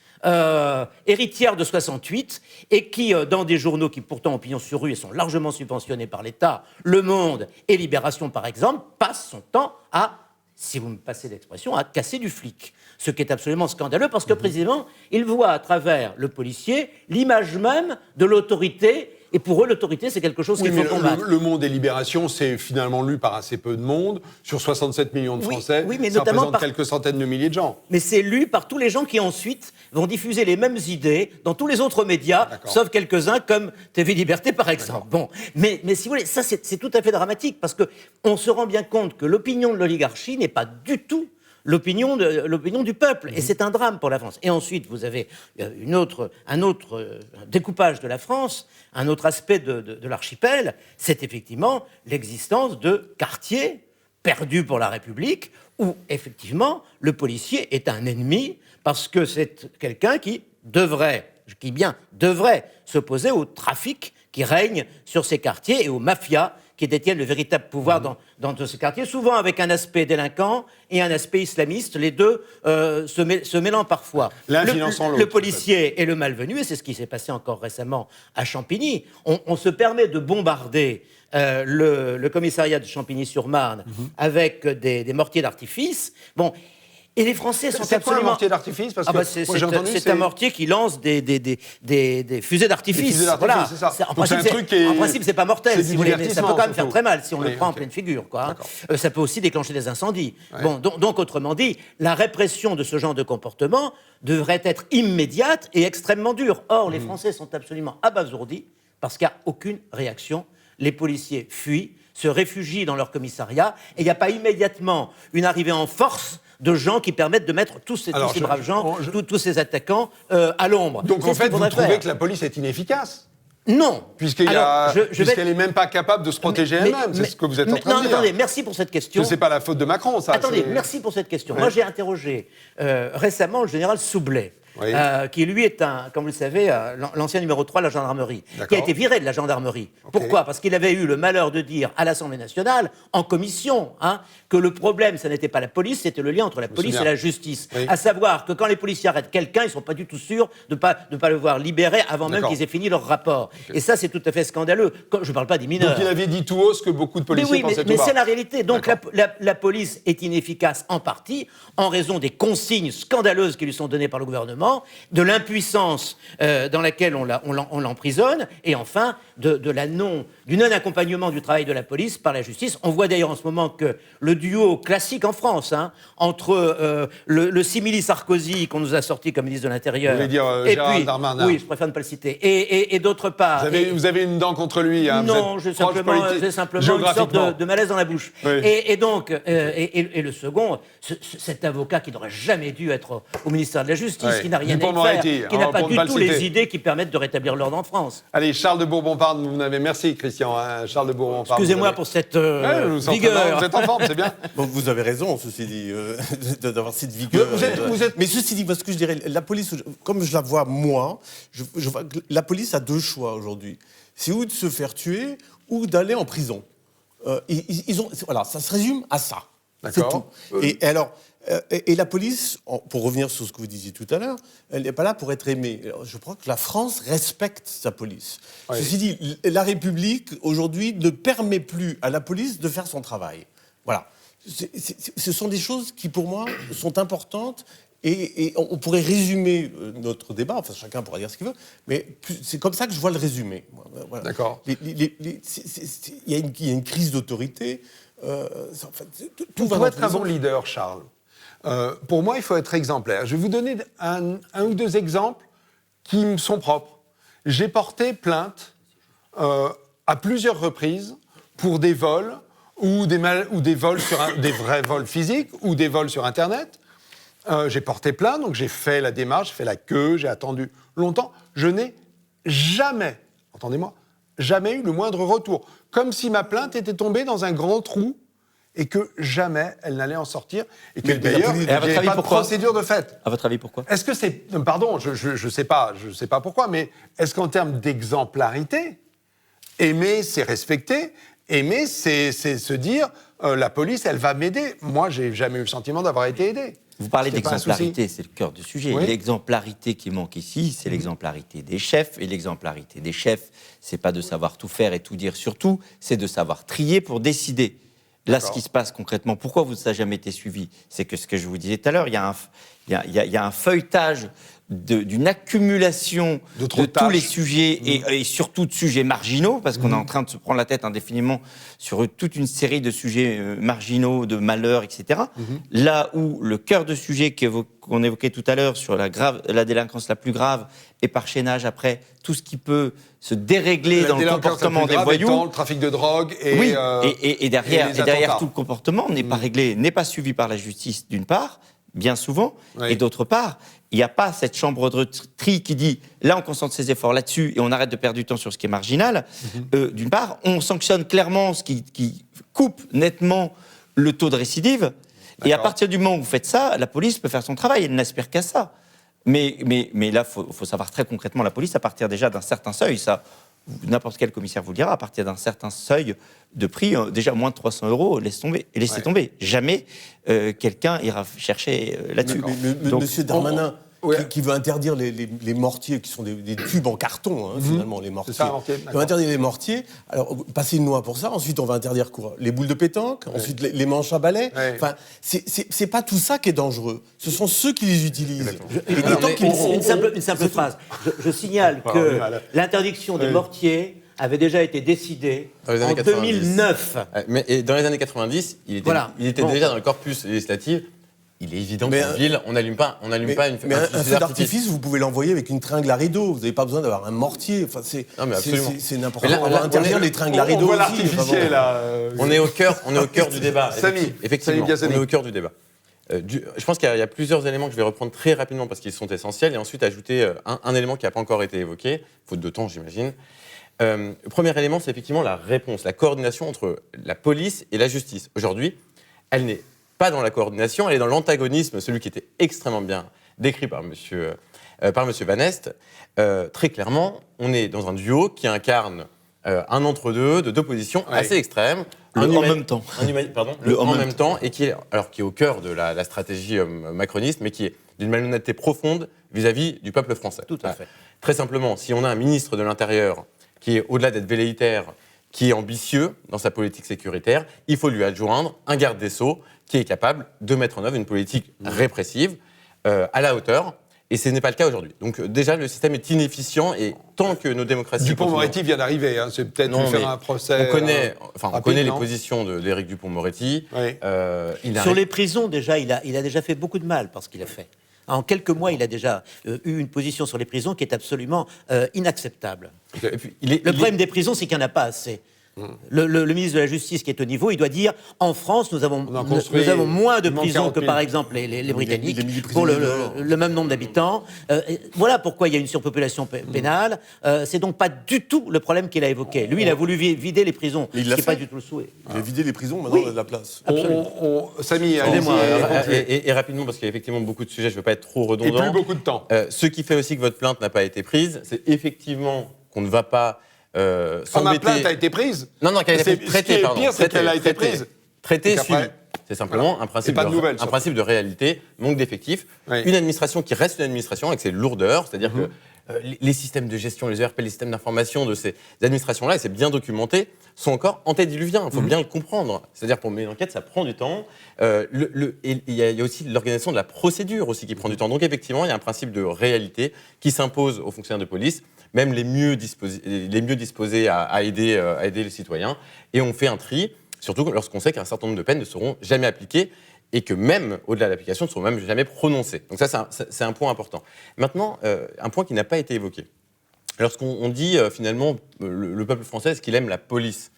[SPEAKER 3] héritière de 68, et qui, dans des journaux qui pourtant ont pignon sur rue et sont largement subventionnés par l'État, Le Monde et Libération par exemple, passe son temps à, si vous me passez l'expression, à casser du flic. Ce qui est absolument scandaleux parce que précisément, ils voient à travers le policier l'image même de l'autorité. Et pour eux, l'autorité, c'est quelque chose qu'il faut combattre.
[SPEAKER 1] Le Monde et Libération, c'est finalement lu par assez peu de monde. Sur 67 millions de Français,
[SPEAKER 3] oui, mais
[SPEAKER 1] ça
[SPEAKER 3] notamment
[SPEAKER 1] représente quelques centaines de milliers de gens.
[SPEAKER 3] Mais c'est lu par tous les gens qui ensuite vont diffuser les mêmes idées dans tous les autres médias, sauf quelques-uns comme TV Liberté par exemple. Bon, mais si vous voulez, ça c'est tout à fait dramatique parce qu'on se rend bien compte que l'opinion de l'oligarchie n'est pas du tout l'opinion du peuple. Et c'est un drame pour la France. Et ensuite, vous avez un autre découpage de la France, un autre aspect de l'archipel, c'est effectivement l'existence de quartiers perdus pour la République, où effectivement le policier est un ennemi, parce que c'est quelqu'un qui devrait s'opposer au trafic qui règne sur ces quartiers et aux mafias qui détiennent le véritable pouvoir dans ce quartier, souvent avec un aspect délinquant et un aspect islamiste, les deux se mêlant parfois.
[SPEAKER 1] L'un finançant l'autre.
[SPEAKER 3] Le policier est le malvenu, et c'est ce qui s'est passé encore récemment à Champigny. On se permet de bombarder le commissariat de Champigny-sur-Marne avec des mortiers d'artifice. Bon. Et les Français sont
[SPEAKER 1] c'est
[SPEAKER 3] absolument...
[SPEAKER 1] quoi un mortier d'artifice? Parce que
[SPEAKER 3] c'est un mortier qui lance des fusées d'artifice.
[SPEAKER 1] Des fusées d'artifice,
[SPEAKER 3] voilà.
[SPEAKER 1] c'est ça.
[SPEAKER 3] En
[SPEAKER 1] Donc
[SPEAKER 3] principe,
[SPEAKER 1] c'est un truc qui est...
[SPEAKER 3] en principe, c'est pas mortel,
[SPEAKER 1] c'est
[SPEAKER 3] si
[SPEAKER 1] du
[SPEAKER 3] vous voulez, mais ça peut
[SPEAKER 1] divertissement,
[SPEAKER 3] quand même faire
[SPEAKER 1] surtout.
[SPEAKER 3] très mal si on
[SPEAKER 1] Oui,
[SPEAKER 3] le prend en
[SPEAKER 1] ok.
[SPEAKER 3] pleine figure. Quoi, hein.
[SPEAKER 1] D'accord.
[SPEAKER 3] Ça peut aussi déclencher des incendies.
[SPEAKER 1] Ouais.
[SPEAKER 3] Bon, donc, autrement dit, la répression de ce genre de comportement devrait être immédiate et extrêmement dure. Or, les Français sont absolument abasourdis parce qu'il n'y a aucune réaction. Les policiers fuient, se réfugient dans leur commissariat, et il n'y a pas immédiatement une arrivée en force de gens qui permettent de mettre tous ces braves gens, tous ces attaquants à l'ombre.
[SPEAKER 1] Donc en fait, vous trouvez que la police est inefficace?
[SPEAKER 3] Non.
[SPEAKER 1] Puisqu'elle n'est même pas capable de se protéger elle-même, c'est ce que vous êtes en train de dire.
[SPEAKER 3] Non, attendez, merci pour cette question.
[SPEAKER 1] Ce n'est pas la faute de Macron, ça.
[SPEAKER 3] Attendez, merci pour cette question. Ouais. Moi, j'ai interrogé récemment le général Soublet,
[SPEAKER 1] oui.
[SPEAKER 3] Qui lui est, comme vous le savez, l'ancien numéro 3 de la gendarmerie, qui a été viré de la gendarmerie. Okay. Pourquoi? Parce qu'il avait eu le malheur de dire à l'Assemblée nationale, en commission, que le problème, ça n'était pas la police, c'était le lien entre la police et la justice. Oui. À savoir que quand les policiers arrêtent quelqu'un, ils ne sont pas du tout sûrs de ne pas le voir libéré avant même qu'ils aient fini leur rapport. Okay. Et ça, c'est tout à fait scandaleux. Je ne parle pas des mineurs.
[SPEAKER 1] Donc il avait dit tout haut ce que beaucoup de policiers pensaient tout bas.
[SPEAKER 3] Mais c'est la réalité. Donc la police est inefficace en partie en raison des consignes scandaleuses qui lui sont données par le gouvernement, de l'impuissance dans laquelle on l'emprisonne, et enfin du non-accompagnement du travail de la police par la justice. On voit d'ailleurs en ce moment que le duo classique en France, entre le simili-Sarkozy qu'on nous a sorti comme ministre de l'Intérieur...
[SPEAKER 1] Vous voulez dire Gérald Darmanin? Oui,
[SPEAKER 3] je préfère ne pas le citer. Et d'autre part...
[SPEAKER 1] Vous avez une dent contre lui, hein?
[SPEAKER 3] Non, j'ai simplement une sorte de malaise dans la bouche. Oui. Et le second, cet avocat qui n'aurait jamais dû être au ministère de la Justice, qui n'a rien à y
[SPEAKER 1] Dupond-Moretti,
[SPEAKER 3] faire, qui n'a pas
[SPEAKER 1] pour ne
[SPEAKER 3] du
[SPEAKER 1] pas le
[SPEAKER 3] tout les
[SPEAKER 1] citer.
[SPEAKER 3] idées qui permettent de rétablir l'ordre en France.
[SPEAKER 1] Allez, Charles de Bourbon-Parme, vous n'avez... Merci, Christian. Hein, Charles de Bourbon-Parme.
[SPEAKER 3] Excusez-moi pour cette
[SPEAKER 1] Ouais, vous sentez bien,
[SPEAKER 3] vigueur.
[SPEAKER 1] vous êtes en forme, c'est bien.
[SPEAKER 4] Bon, vous avez raison, ceci dit, d'avoir cette vigueur.
[SPEAKER 1] Vous êtes-
[SPEAKER 4] Mais ceci dit, parce que je dirais, la police, comme je la vois moi, je vois que la police a deux choix aujourd'hui. C'est ou de se faire tuer ou d'aller en prison. Voilà, ça se résume à ça. C'est
[SPEAKER 1] D'accord.
[SPEAKER 4] tout. Et alors, et la police, pour revenir sur ce que vous disiez tout à l'heure, elle n'est pas là pour être aimée. Alors, je crois que la France respecte sa police.
[SPEAKER 1] Oui.
[SPEAKER 4] Ceci dit, la République, aujourd'hui, ne permet plus à la police de faire son travail. Voilà. Ce sont des choses qui, pour moi, sont importantes. Et on pourrait résumer notre débat, enfin chacun pourra dire ce qu'il veut, mais c'est comme ça que je vois le résumé. Voilà.
[SPEAKER 1] D'accord.
[SPEAKER 4] Il y a une crise d'autorité. Tout va
[SPEAKER 1] Pour
[SPEAKER 4] dans
[SPEAKER 1] être
[SPEAKER 4] tous
[SPEAKER 1] un
[SPEAKER 4] les
[SPEAKER 1] bon
[SPEAKER 4] sens.
[SPEAKER 1] leader, Charles, pour moi, il faut être exemplaire. Je vais vous donner un ou deux exemples qui me sont propres. J'ai porté plainte à plusieurs reprises pour des vols ou des vols des vrais vols physiques ou des vols sur Internet. J'ai porté plainte, donc j'ai fait la démarche, j'ai fait la queue, j'ai attendu longtemps. Je n'ai jamais, entendez-moi, jamais eu le moindre retour. Comme si ma plainte était tombée dans un grand trou et que jamais elle n'allait en sortir. Et que
[SPEAKER 4] Mais
[SPEAKER 1] d'ailleurs,
[SPEAKER 4] la police-
[SPEAKER 1] il
[SPEAKER 5] Et à votre
[SPEAKER 1] n'y avait
[SPEAKER 5] avis,
[SPEAKER 1] pas de
[SPEAKER 5] pourquoi
[SPEAKER 1] procédure de fait.
[SPEAKER 5] À votre avis, pourquoi?
[SPEAKER 1] Est-ce que c'est... Pardon, je sais pas pourquoi, mais est-ce qu'en termes d'exemplarité, aimer, c'est respecter, aimer, c'est se dire, la police, elle va m'aider. Moi, j'ai jamais eu le sentiment d'avoir été aidé.
[SPEAKER 5] Vous parlez
[SPEAKER 1] C'était pas un
[SPEAKER 5] d'exemplarité, c'est le cœur du sujet.
[SPEAKER 1] Oui.
[SPEAKER 5] L'exemplarité qui manque ici, c'est l'exemplarité des chefs. Et l'exemplarité des chefs, c'est pas de savoir tout faire et tout dire surtout, c'est de savoir trier pour décider. Là, ce qui se passe concrètement, pourquoi ça n'a jamais été suivi? C'est que ce que je vous disais tout à l'heure, il y a un feuilletage d'une accumulation
[SPEAKER 1] De
[SPEAKER 5] de
[SPEAKER 1] trop de
[SPEAKER 5] tous les
[SPEAKER 1] tâches.
[SPEAKER 5] sujets et surtout de sujets marginaux, parce qu'on est en train de se prendre la tête indéfiniment sur toute une série de sujets marginaux, de malheurs, etc. Là où le cœur de sujet qu'on évoquait tout à l'heure sur la délinquance la plus grave, et par chaînage après, tout ce qui peut se dérégler dans le comportement des voyous.
[SPEAKER 1] Le trafic de drogue et...
[SPEAKER 5] Oui, et derrière,
[SPEAKER 1] les
[SPEAKER 5] derrière
[SPEAKER 1] attentats.
[SPEAKER 5] tout le comportement n'est pas réglé, n'est pas suivi par la justice, d'une part, bien souvent,
[SPEAKER 1] Oui.
[SPEAKER 5] et d'autre part, il n'y a pas cette chambre de tri qui dit là, on concentre ses efforts là-dessus et on arrête de perdre du temps sur ce qui est marginal. D'une part, on sanctionne clairement ce qui coupe nettement le taux de récidive. Et à
[SPEAKER 1] D'accord.
[SPEAKER 5] partir du moment où vous faites ça, la police peut faire son travail, elle n'aspire qu'à ça. Mais là, il faut savoir très concrètement, la police, à partir déjà d'un certain seuil, ça, n'importe quel commissaire vous le dira, à partir d'un certain seuil de prix, déjà moins de 300 €, laissez
[SPEAKER 1] Ouais.
[SPEAKER 5] tomber. Jamais quelqu'un ira chercher là-dessus.
[SPEAKER 4] Mais
[SPEAKER 5] Donc,
[SPEAKER 4] Monsieur Darmanin,
[SPEAKER 1] ouais.
[SPEAKER 4] qui veut interdire les mortiers, qui sont des tubes en carton, hein, finalement, les mortiers.
[SPEAKER 1] ça, un mortier,
[SPEAKER 4] Il
[SPEAKER 1] d'accord.
[SPEAKER 4] va interdire les mortiers. Alors, passer une loi pour ça. Ensuite, on va interdire quoi? Les boules de pétanque. Ensuite, les manches à balai.
[SPEAKER 1] Ouais.
[SPEAKER 4] Enfin, c'est pas tout ça qui est dangereux. Ce sont ceux qui les utilisent. Et
[SPEAKER 1] Alors,
[SPEAKER 4] tant
[SPEAKER 1] mais
[SPEAKER 4] qu'ils font-
[SPEAKER 3] Une simple phrase. Je signale
[SPEAKER 1] Ouais,
[SPEAKER 3] que
[SPEAKER 1] voilà.
[SPEAKER 3] l'interdiction des
[SPEAKER 1] Oui.
[SPEAKER 3] mortiers avait déjà été décidée
[SPEAKER 2] Dans les années
[SPEAKER 3] en
[SPEAKER 2] 90.
[SPEAKER 3] 2009.
[SPEAKER 2] Et dans les années 90, il était,
[SPEAKER 3] Voilà.
[SPEAKER 2] il était
[SPEAKER 3] Bon.
[SPEAKER 2] déjà dans le corpus législatif. Il est évident
[SPEAKER 4] Mais
[SPEAKER 2] qu'en ville, on n'allume pas une
[SPEAKER 4] mais un feu d'artifice, vous pouvez l'envoyer avec une tringle à rideau. Vous n'avez pas besoin d'avoir un mortier. Enfin,
[SPEAKER 2] Non, mais absolument.
[SPEAKER 4] c'est n'importe
[SPEAKER 2] Mais là,
[SPEAKER 4] quoi. On
[SPEAKER 2] là,
[SPEAKER 4] va interdire
[SPEAKER 2] on est-
[SPEAKER 4] les tringles à rideau
[SPEAKER 1] On voit
[SPEAKER 4] aussi.
[SPEAKER 1] l'artificier,
[SPEAKER 4] Enfin, bon.
[SPEAKER 1] là.
[SPEAKER 2] On est au cœur du débat.
[SPEAKER 1] Samy,
[SPEAKER 2] Effectivement,
[SPEAKER 1] Samy Biazani.
[SPEAKER 2] on est au cœur du débat. Je pense qu'il y a plusieurs éléments que je vais reprendre très rapidement parce qu'ils sont essentiels et ensuite ajouter un élément qui n'a pas encore été évoqué, faute de temps, j'imagine. Le premier élément, c'est effectivement la réponse, la coordination entre la police et la justice. Aujourd'hui, elle n'est pas dans la coordination, elle est dans l'antagonisme, celui qui était extrêmement bien décrit par monsieur Van Est. Très clairement, on est dans un duo qui incarne un entre-deux de deux positions
[SPEAKER 1] Ouais.
[SPEAKER 2] assez extrêmes.
[SPEAKER 5] Le en même temps.
[SPEAKER 2] Le en même temps, et qui est au cœur de la stratégie macroniste, mais qui est d'une malhonnêteté profonde vis-à-vis du peuple français.
[SPEAKER 3] Tout à fait.
[SPEAKER 2] Très simplement, si on a un ministre de l'Intérieur qui est, au-delà d'être velléitaire, qui est ambitieux dans sa politique sécuritaire, il faut lui adjoindre un garde des Sceaux qui est capable de mettre en œuvre une politique répressive à la hauteur. Et ce n'est pas le cas aujourd'hui. Donc déjà, le système est inefficient et tant que nos démocraties...
[SPEAKER 1] Dupond-Moretti vient d'arriver, hein. C'est peut-être
[SPEAKER 2] Non,
[SPEAKER 1] lui faire
[SPEAKER 2] mais
[SPEAKER 1] un procès...
[SPEAKER 2] on connaît les
[SPEAKER 1] non
[SPEAKER 2] positions d'Éric Dupond-Moretti.
[SPEAKER 1] Oui.
[SPEAKER 3] Sur les prisons, déjà, il a déjà fait beaucoup de mal par ce qu'il a fait. En quelques mois, il a déjà eu une position sur les prisons qui est absolument inacceptable.
[SPEAKER 2] Et puis,
[SPEAKER 3] Le problème des prisons, c'est qu'il n'y en a pas assez. Le ministre de la Justice qui est au niveau, il doit dire en France, nous avons moins de prisons que par exemple les Britanniques pour le même nombre d'habitants. Voilà pourquoi il y a une surpopulation pénale. C'est donc pas du tout le problème qu'il a évoqué. Lui, il a voulu vider les prisons, ce qui n'est pas du tout le souhait.
[SPEAKER 4] Il a vidé les prisons, maintenant on a de la place.
[SPEAKER 1] Samy,
[SPEAKER 2] et rapidement, parce qu'il y a effectivement beaucoup de sujets, je ne veux pas être trop redondant.
[SPEAKER 1] Et plus beaucoup de temps.
[SPEAKER 2] Ce qui fait aussi que votre plainte n'a pas été prise, c'est effectivement qu'on ne va pas s'embêter...
[SPEAKER 1] Ma plainte a été prise.
[SPEAKER 2] Non, qu'elle a été traitée, pardon.
[SPEAKER 1] Ce qui est pire, c'est qu'elle a été prise.
[SPEAKER 2] Traitée, c'est simplement un principe de réalité, manque d'effectifs. Oui. Une administration qui reste une administration avec ses lourdeurs, c'est-à-dire que les systèmes de gestion, les ERP, les systèmes d'information de ces administrations-là, et c'est bien documenté, sont encore antédiluviens. Il faut bien le comprendre. C'est-à-dire pour mener une enquête, ça prend du temps. Il y a aussi l'organisation de la procédure aussi qui prend du temps. Donc effectivement, il y a un principe de réalité qui s'impose aux fonctionnaires de police, même les mieux disposés à aider les citoyens. Et on fait un tri, surtout lorsqu'on sait qu'un certain nombre de peines ne seront jamais appliquées et que même, au-delà de l'application, ne seront même jamais prononcées. Donc ça, c'est un point important. Maintenant, un point qui n'a pas été évoqué. Lorsqu'on dit, finalement, le peuple français, est-ce qu'il aime la police ?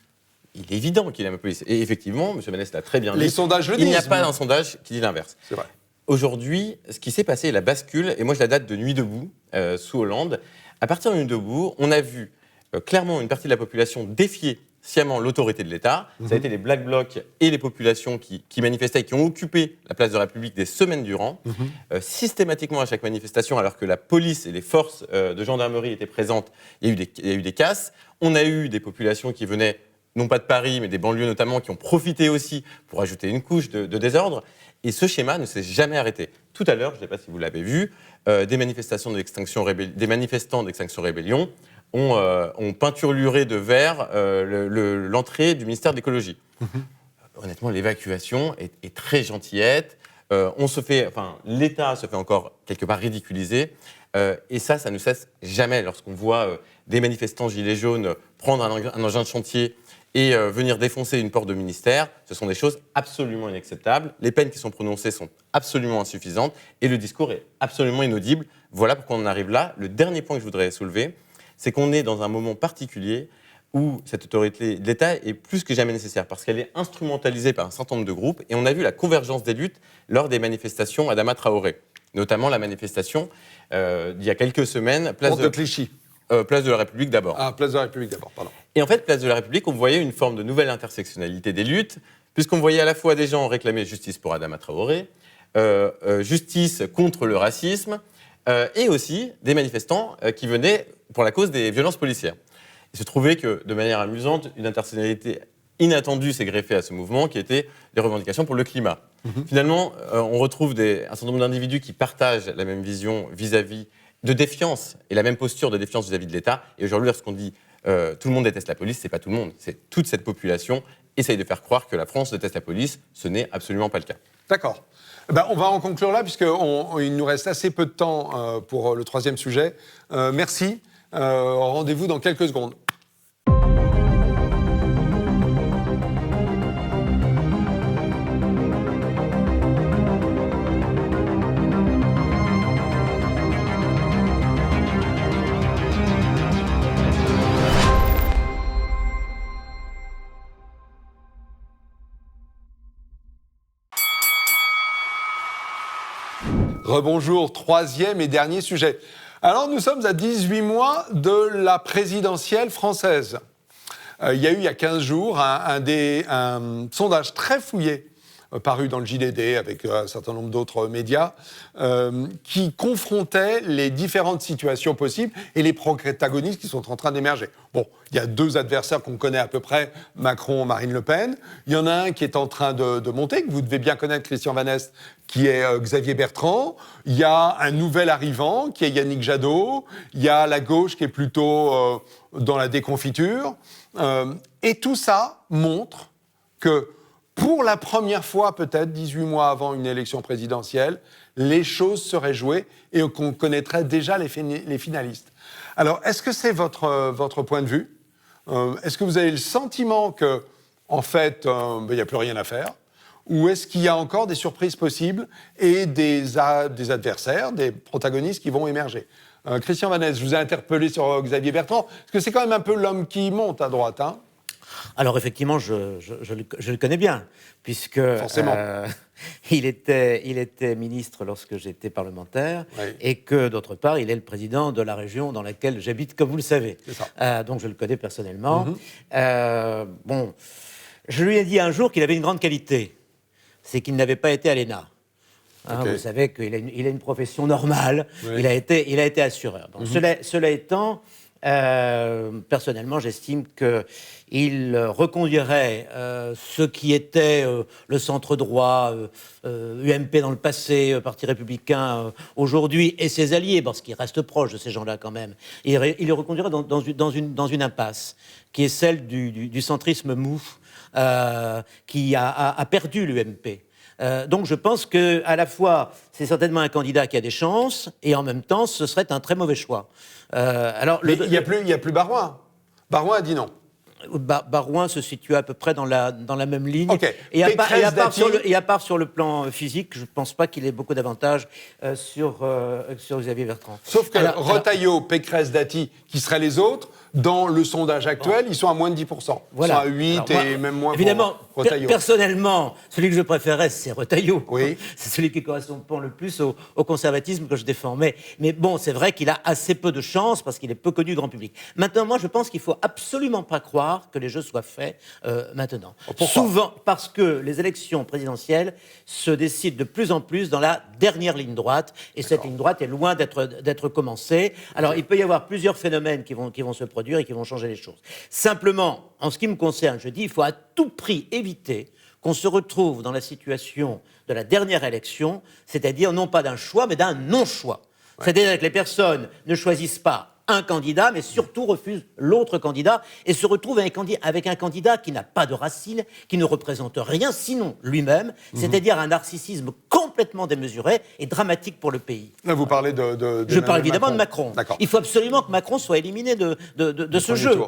[SPEAKER 2] Il est évident qu'il aime la police. Et effectivement, M. Manès l'a très bien dit.
[SPEAKER 1] Les sondages le disent.
[SPEAKER 2] Il n'y a pas un sondage qui dit l'inverse.
[SPEAKER 1] C'est vrai.
[SPEAKER 2] Aujourd'hui, ce qui s'est passé, la bascule, et moi je la date de Nuit debout, sous Hollande. À partir de Nuit debout, on a vu clairement une partie de la population défier sciemment l'autorité de l'État. Ça a été les Black Blocs et les populations qui manifestaient et qui ont occupé la place de la République des semaines durant. Systématiquement à chaque manifestation, alors que la police et les forces de gendarmerie étaient présentes, il y a eu des casses. On a eu des populations qui venaient, non pas de Paris, mais des banlieues notamment, qui ont profité aussi pour ajouter une couche de désordre. Et ce schéma ne s'est jamais arrêté. Tout à l'heure, je ne sais pas si vous l'avez vu, des manifestants d'Extinction Rébellion ont peinturluré de vert l'entrée du ministère de l'Écologie. Honnêtement, l'évacuation est très gentillette. L'État se fait encore quelque part ridiculiser. Et ça ne cesse jamais lorsqu'on voit des manifestants gilets jaunes prendre un engin de chantier et venir défoncer une porte de ministère. Ce sont des choses absolument inacceptables. Les peines qui sont prononcées sont absolument insuffisantes et le discours est absolument inaudible. Voilà pourquoi on en arrive là. Le dernier point que je voudrais soulever, c'est qu'on est dans un moment particulier où cette autorité de l'État est plus que jamais nécessaire parce qu'elle est instrumentalisée par un certain nombre de groupes et on a vu la convergence des luttes lors des manifestations Adama Traoré, notamment la manifestation d'il y a quelques semaines,
[SPEAKER 1] place de Clichy.
[SPEAKER 2] Place de la République d'abord.
[SPEAKER 1] Ah, Place de la République d'abord, pardon.
[SPEAKER 2] Et en fait, Place de la République, on voyait une forme de nouvelle intersectionnalité des luttes, puisqu'on voyait à la fois des gens réclamer justice pour Adama Traoré, justice contre le racisme, et aussi des manifestants qui venaient pour la cause des violences policières. Il se trouvait que, de manière amusante, une intersectionnalité inattendue s'est greffée à ce mouvement, qui était les revendications pour le climat. Finalement, on retrouve un certain nombre d'individus qui partagent la même vision vis-à-vis de défiance et la même posture de défiance vis-à-vis de l'État. Et aujourd'hui, lorsqu'on dit tout le monde déteste la police, c'est pas tout le monde, c'est toute cette population essaye de faire croire que la France déteste la police. Ce n'est absolument pas le cas.
[SPEAKER 1] D'accord. On va en conclure là, puisqu'il nous reste assez peu de temps pour le troisième sujet. Merci. Rendez-vous dans quelques secondes. Rebonjour, troisième et dernier sujet. Alors, nous sommes à 18 mois de la présidentielle française. Il y a eu, il y a 15 jours, un sondage très fouillé paru dans le JDD avec un certain nombre d'autres médias qui confrontait les différentes situations possibles et les protagonistes qui sont en train d'émerger. Bon, il y a deux adversaires qu'on connaît à peu près, Macron, Marine Le Pen. Il y en a un qui est en train de monter, que vous devez bien connaître, Christian Van Est, qui est Xavier Bertrand. Il y a un nouvel arrivant, qui est Yannick Jadot. Il y a la gauche qui est plutôt dans la déconfiture. Et tout ça montre que pour la première fois, peut-être 18 mois avant une élection présidentielle, les choses seraient jouées et qu'on connaîtrait déjà les finalistes. Alors, est-ce que c'est votre point de vue ? Est-ce que vous avez le sentiment que, en fait, il n'y a plus rien à faire ? Ou est-ce qu'il y a encore des surprises possibles et des adversaires, des protagonistes qui vont émerger ? Christian Van Est, je vous ai interpellé sur Xavier Bertrand, parce que c'est quand même un peu l'homme qui monte à droite, hein ?
[SPEAKER 3] Alors effectivement, je le connais bien, puisque
[SPEAKER 1] Forcément.
[SPEAKER 3] il était ministre lorsque j'étais parlementaire,
[SPEAKER 1] Oui.
[SPEAKER 3] et que d'autre part, il est le président de la région dans laquelle j'habite, comme vous le savez.
[SPEAKER 1] C'est ça.
[SPEAKER 3] Donc je le connais personnellement. Bon, je lui ai dit un jour qu'il avait une grande qualité, c'est qu'il n'avait pas été à l'ENA.
[SPEAKER 1] Ok.
[SPEAKER 3] Vous savez qu'il a une profession normale,
[SPEAKER 1] Oui.
[SPEAKER 3] il a été assureur. Bon, cela étant, personnellement, j'estime qu'il reconduirait ce qui était le centre droit, UMP dans le passé, Parti républicain aujourd'hui, et ses alliés, parce qu'il reste proche de ces gens-là quand même. Il le reconduirait dans une impasse, qui est celle du centrisme mou, qui a perdu l'UMP. Donc je pense qu'à la fois, c'est certainement un candidat qui a des chances, et en même temps, ce serait un très mauvais choix.
[SPEAKER 1] Mais il n'y a plus Barouin. Barouin a dit non.
[SPEAKER 3] Barouin se situe à peu près dans la même ligne.
[SPEAKER 1] Ok.
[SPEAKER 3] Et à
[SPEAKER 1] Pécresse,
[SPEAKER 3] part sur le plan physique, je ne pense pas qu'il ait beaucoup d'avantages sur Xavier Bertrand.
[SPEAKER 1] Sauf que Retailleau, Pécresse, Dati, qui seraient les autres, dans le sondage actuel, ils sont à moins de 10%.
[SPEAKER 3] Voilà.
[SPEAKER 1] Ils sont à 8
[SPEAKER 3] Alors, moi,
[SPEAKER 1] et même moins
[SPEAKER 3] évidemment,
[SPEAKER 1] pour Retailleau.
[SPEAKER 3] personnellement, celui que je préférais, c'est Retailleau.
[SPEAKER 1] Oui.
[SPEAKER 3] C'est celui qui correspond le plus au conservatisme que je défends. Mais bon, c'est vrai qu'il a assez peu de chance parce qu'il est peu connu du grand public. Maintenant, moi, je pense qu'il ne faut absolument pas croire que les jeux soient faits maintenant.
[SPEAKER 1] Pourquoi ?
[SPEAKER 3] Souvent, parce que les élections présidentielles se décident de plus en plus dans la dernière ligne droite. Et cette ligne droite est loin d'être commencée. Alors, il peut y avoir plusieurs phénomènes qui vont se produire et qui vont changer les choses. Simplement, en ce qui me concerne, je dis, il faut à tout prix éviter qu'on se retrouve dans la situation de la dernière élection, c'est-à-dire non pas d'un choix, mais d'un non-choix. Ouais. C'est-à-dire que les personnes ne choisissent pas un candidat, mais surtout refusent l'autre candidat et se retrouvent avec un candidat qui n'a pas de racines, qui ne représente rien sinon lui-même, c'est-à-dire un narcissisme complètement démesuré et dramatique pour le pays.
[SPEAKER 1] Là, vous parlez
[SPEAKER 3] Je parle évidemment de Macron.
[SPEAKER 1] D'accord.
[SPEAKER 3] Il faut absolument que Macron soit éliminé de ce jeu.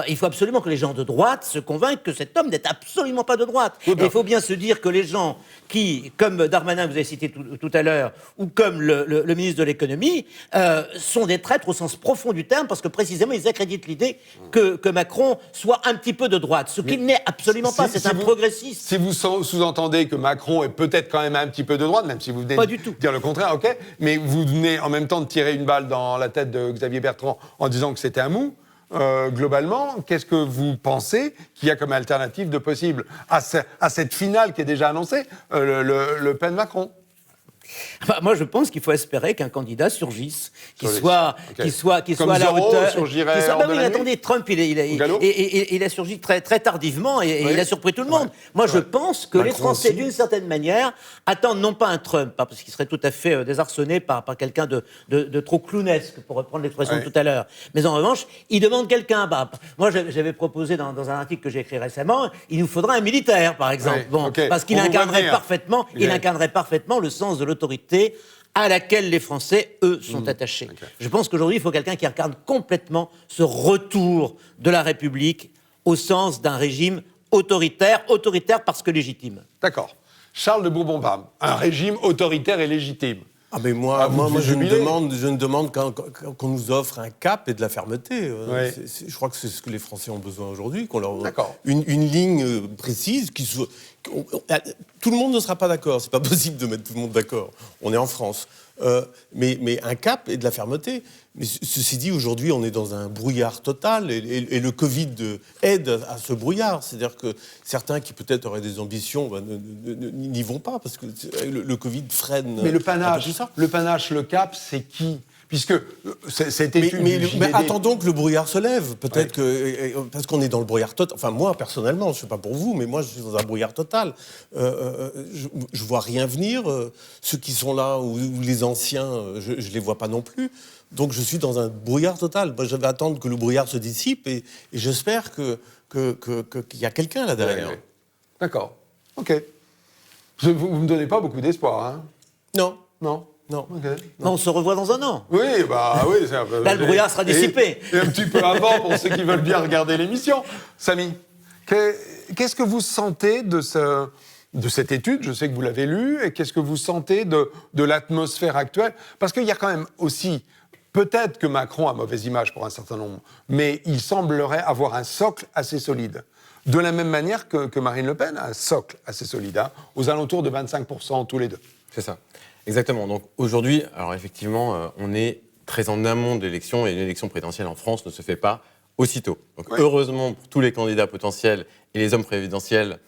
[SPEAKER 3] Il faut absolument que les gens de droite se convainquent que cet homme n'est absolument pas de droite. Et il faut bien se dire que les gens qui, comme Darmanin, vous avez cité tout à l'heure, ou comme le ministre de l'économie, sont des traîtres au sens profond du terme, parce que précisément ils accréditent l'idée que Macron soit un petit peu de droite, ce qu'il n'est absolument pas, c'est un progressiste.
[SPEAKER 1] Si vous sous-entendez que Macron est peut-être quand même un petit peu de droite, même si vous venez de dire le contraire, ok, mais vous venez en même temps de tirer une balle dans la tête de Xavier Bertrand en disant que c'était un mou, globalement, qu'est-ce que vous pensez qu'il y a comme alternative de possible à cette finale qui est déjà annoncée, Le Pen-Macron?
[SPEAKER 3] Moi, je pense qu'il faut espérer qu'un candidat surgisse, qui soit à la
[SPEAKER 1] Zorro
[SPEAKER 3] hauteur.
[SPEAKER 1] surgirait hors de la nuit.
[SPEAKER 3] Attendez, Trump, il a surgi très, très tardivement et il a surpris tout le monde. Moi, je pense que les Français, d'une certaine manière, attendent non pas un Trump, parce qu'il serait tout à fait désarçonné par quelqu'un de trop clownesque, pour reprendre l'expression de tout à l'heure. Mais en revanche, ils demandent quelqu'un. Moi, j'avais proposé dans un article que j'ai écrit récemment, il nous faudra un militaire, par exemple, parce qu'il incarnerait parfaitement le sens de l'autorité à laquelle les Français, eux, sont attachés. Okay. Je pense qu'aujourd'hui, il faut quelqu'un qui incarne complètement ce retour de la République au sens d'un régime autoritaire parce que légitime.
[SPEAKER 1] D'accord. Charles de Bourbon-Parme, un régime autoritaire et légitime.
[SPEAKER 4] Ah mais moi je ne demande qu'on nous offre un cap et de la fermeté.
[SPEAKER 1] Ouais.
[SPEAKER 4] Je crois que c'est ce que les Français ont besoin aujourd'hui, qu'on leur une ligne précise qui soit. Tout le monde ne sera pas d'accord, c'est pas possible de mettre tout le monde d'accord. On est en France, mais un cap et de la fermeté. Mais ceci dit, aujourd'hui, on est dans un brouillard total et le Covid aide à ce brouillard. C'est-à-dire que certains qui peut-être auraient des ambitions n'y vont pas parce que le Covid freine.
[SPEAKER 1] Mais le panache, le cap, c'est qui ? Puisque cette étude...
[SPEAKER 4] Mais attendons que le brouillard se lève. Peut-être que... Parce qu'on est dans le brouillard total. Enfin, moi, personnellement, je ne sais pas pour vous, mais moi, je suis dans un brouillard total. Je ne vois rien venir. Ceux qui sont là, ou les anciens, je ne les vois pas non plus. Donc, je suis dans un brouillard total. Moi, je vais attendre que le brouillard se dissipe et j'espère qu'il y a quelqu'un là derrière.
[SPEAKER 1] Ouais. D'accord. OK. Vous ne me donnez pas beaucoup d'espoir, hein ?
[SPEAKER 4] Non.
[SPEAKER 1] Okay.
[SPEAKER 3] Non, on se revoit dans un an.
[SPEAKER 1] Oui, oui.
[SPEAKER 3] Là, le brouillard sera dissipé.
[SPEAKER 1] Et un petit peu avant, pour ceux qui veulent bien regarder l'émission. Samy, qu'est-ce que vous sentez de cette étude ? Je sais que vous l'avez lue. Et qu'est-ce que vous sentez de l'atmosphère actuelle ? Parce qu'il y a quand même aussi peut-être que Macron a mauvaise image pour un certain nombre, mais il semblerait avoir un socle assez solide. De la même manière que Marine Le Pen a un socle assez solide, hein, aux alentours de 25% tous les deux.
[SPEAKER 2] C'est ça, exactement. Donc aujourd'hui, alors effectivement, on est très en amont de l'élection, et une élection présidentielle en France ne se fait pas aussitôt. Donc heureusement pour tous les candidats potentiels et les hommes présidentiels,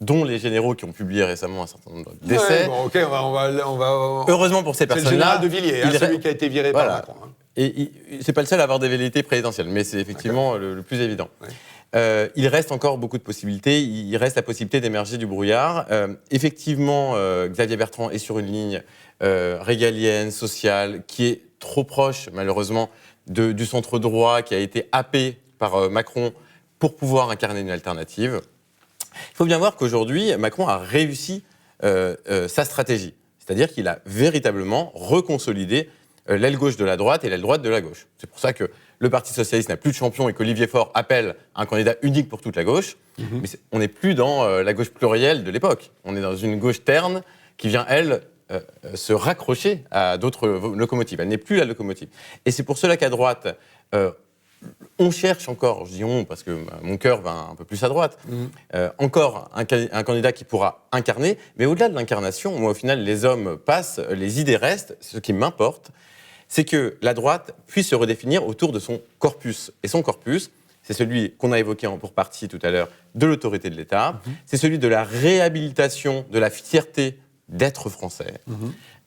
[SPEAKER 2] dont les généraux qui ont publié récemment un certain nombre d'essais.
[SPEAKER 1] Bon, ok, on va...
[SPEAKER 2] Heureusement pour ces personnes-là.
[SPEAKER 1] C'est le général de Villiers, hein, celui qui a été viré par Macron. Hein.
[SPEAKER 2] Et c'est pas le seul à avoir des velléités présidentielles, mais c'est effectivement le plus évident. Ouais. Il reste encore beaucoup de possibilités. Il reste la possibilité d'émerger du brouillard. Effectivement, Xavier Bertrand est sur une ligne régalienne, sociale, qui est trop proche, malheureusement, du centre droit, qui a été happé par Macron pour pouvoir incarner une alternative. Il faut bien voir qu'aujourd'hui, Macron a réussi sa stratégie. C'est-à-dire qu'il a véritablement reconsolidé l'aile gauche de la droite et l'aile droite de la gauche. C'est pour ça que le Parti socialiste n'a plus de champion et qu'Olivier Faure appelle un candidat unique pour toute la gauche. Mais on n'est plus dans la gauche plurielle de l'époque. On est dans une gauche terne qui vient, elle, se raccrocher à d'autres locomotives. Elle n'est plus la locomotive. Et c'est pour cela qu'à droite, on cherche encore, je dis on parce que mon cœur va un peu plus à droite, encore un candidat qui pourra incarner, mais au-delà de l'incarnation, moi au final les hommes passent, les idées restent. Ce qui m'importe, c'est que la droite puisse se redéfinir autour de son corpus. Et son corpus, c'est celui qu'on a évoqué pour partie tout à l'heure, de l'autorité de l'État, c'est celui de la réhabilitation de la fierté d'être français.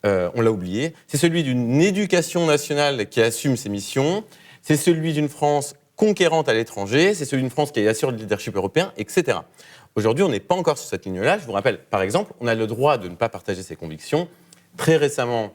[SPEAKER 2] On l'a oublié. C'est celui d'une éducation nationale qui assume ses missions. C'est celui d'une France conquérante à l'étranger, c'est celui d'une France qui assure le leadership européen, etc. Aujourd'hui, on n'est pas encore sur cette ligne-là. Je vous rappelle, par exemple, on a le droit de ne pas partager ses convictions. Très récemment,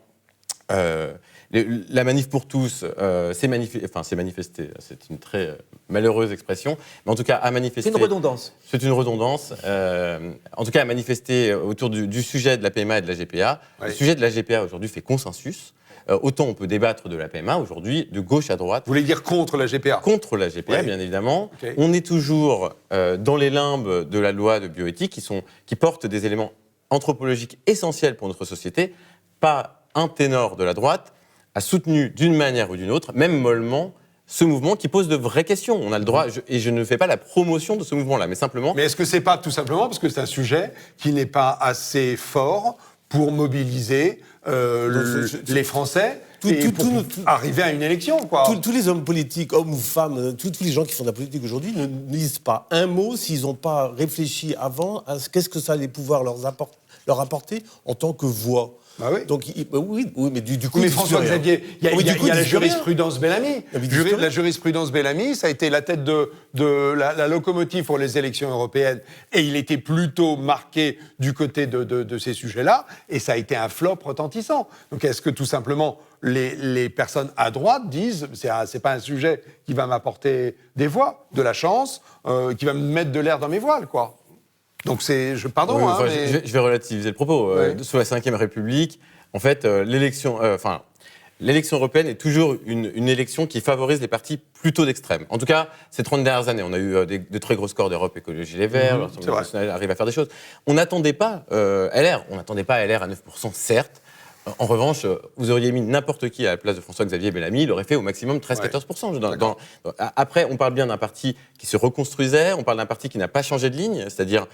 [SPEAKER 2] la manif pour tous s'est manifestée, c'est une très malheureuse expression, mais en tout cas a manifesté...
[SPEAKER 3] C'est une redondance.
[SPEAKER 2] C'est une redondance. En tout cas, a manifesté autour du sujet de la PMA et de la GPA. Oui. Le sujet de la GPA, aujourd'hui, fait consensus. Autant on peut débattre de la PMA aujourd'hui, de gauche à droite.
[SPEAKER 1] Vous voulez dire contre la GPA ?
[SPEAKER 2] Contre la GPA, oui. Bien évidemment. Okay. On est toujours dans les limbes de la loi de bioéthique qui portent des éléments anthropologiques essentiels pour notre société. Pas un ténor de la droite a soutenu d'une manière ou d'une autre, même mollement, ce mouvement qui pose de vraies questions. On a le droit, et je ne fais pas la promotion de ce mouvement-là, mais simplement...
[SPEAKER 1] Mais est-ce que c'est pas tout simplement parce que c'est un sujet qui n'est pas assez fort pour mobiliser les Français arriver à une élection, quoi.
[SPEAKER 4] Tous les hommes politiques, hommes ou femmes, tous les gens qui font de la politique aujourd'hui ne disent pas un mot s'ils n'ont pas réfléchi avant à qu'est-ce que ça allait pouvoir leur apporter en tant que voix.
[SPEAKER 1] Bah oui.
[SPEAKER 4] Donc, oui, mais du coup...
[SPEAKER 1] Mais François-Xavier, il y a la jurisprudence Bellamy. La jurisprudence Bellamy, ça a été la tête de la locomotive pour les élections européennes, et il était plutôt marqué du côté de ces sujets-là, et ça a été un flop retentissant. Donc est-ce que tout simplement les personnes à droite disent c'est pas un sujet qui va m'apporter des voix, de la chance, qui va me mettre de l'air dans mes voiles, quoi. Donc pardon, oui,
[SPEAKER 2] mais... je vais relativiser le propos. Sous la Ve République, en fait, l'élection européenne est toujours une élection qui favorise les partis plutôt d'extrême. En tout cas, ces 30 dernières années, on a eu de très gros scores d'Europe Écologie Les Verts, l'Assemblée nationale arrive à faire des choses. On n'attendait pas LR à 9%, certes. En revanche, vous auriez mis n'importe qui à la place de François-Xavier Bellamy, il aurait fait au maximum 13-14%. Après, on parle bien d'un parti qui se reconstruisait, on parle d'un parti qui n'a pas changé de ligne, c'est-à-dire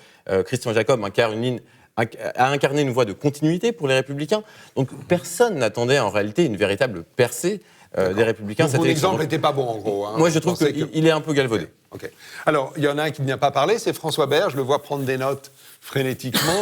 [SPEAKER 2] Christian Jacob a incarné une voie de continuité pour les Républicains. Donc personne n'attendait en réalité une véritable percée des Républicains.
[SPEAKER 1] Donc, mon exemple n'était pas bon, en gros. Hein.
[SPEAKER 2] Moi, je trouve qu'il est un peu galvaudé.
[SPEAKER 1] Okay. Alors, il y en a un qui ne vient pas parler, c'est François Bayrou. Je le vois prendre des notes frénétiquement.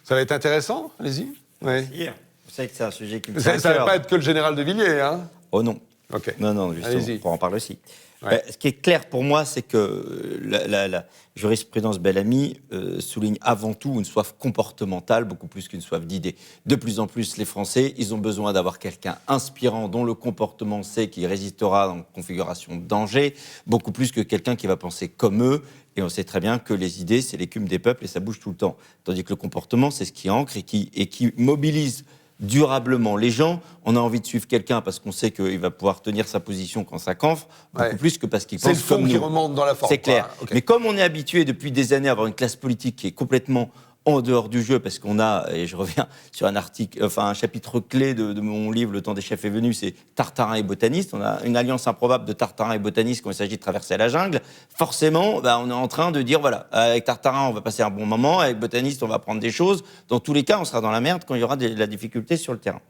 [SPEAKER 1] Ça va être intéressant, allez-y. Ouais.
[SPEAKER 5] Yeah. Vous savez que c'est un sujet qui me tient à cœur.
[SPEAKER 1] Ça ne va pas être que le général de Villiers, hein ?
[SPEAKER 5] Oh non.
[SPEAKER 1] Okay.
[SPEAKER 5] Non, justement, on pourra en parler aussi.
[SPEAKER 1] Ouais.
[SPEAKER 5] Ce qui est clair pour moi, c'est que la jurisprudence Bellamy souligne avant tout une soif comportementale, beaucoup plus qu'une soif d'idées. De plus en plus, les Français, ils ont besoin d'avoir quelqu'un inspirant, dont le comportement sait qu'il résistera dans une configuration de danger, beaucoup plus que quelqu'un qui va penser comme eux. Et on sait très bien que les idées, c'est l'écume des peuples et ça bouge tout le temps. Tandis que le comportement, c'est ce qui ancre et qui mobilise durablement les gens. On a envie de suivre quelqu'un parce qu'on sait qu'il va pouvoir tenir sa position quand ça cancre, beaucoup plus que parce qu'il pense comme nous.
[SPEAKER 1] C'est le fond qui remonte dans la forme.
[SPEAKER 5] C'est clair.
[SPEAKER 1] Okay.
[SPEAKER 5] Mais comme on est habitué depuis des années à avoir une classe politique qui est complètement en dehors du jeu, parce qu'on a, et je reviens sur un chapitre clé de mon livre, Le temps des chefs est venu, c'est Tartarin et botaniste. On a une alliance improbable de Tartarin et botaniste quand il s'agit de traverser la jungle. Forcément, on est en train de dire, voilà, avec Tartarin, on va passer un bon moment, avec botaniste, on va apprendre des choses. Dans tous les cas, on sera dans la merde quand il y aura de la difficulté sur le terrain.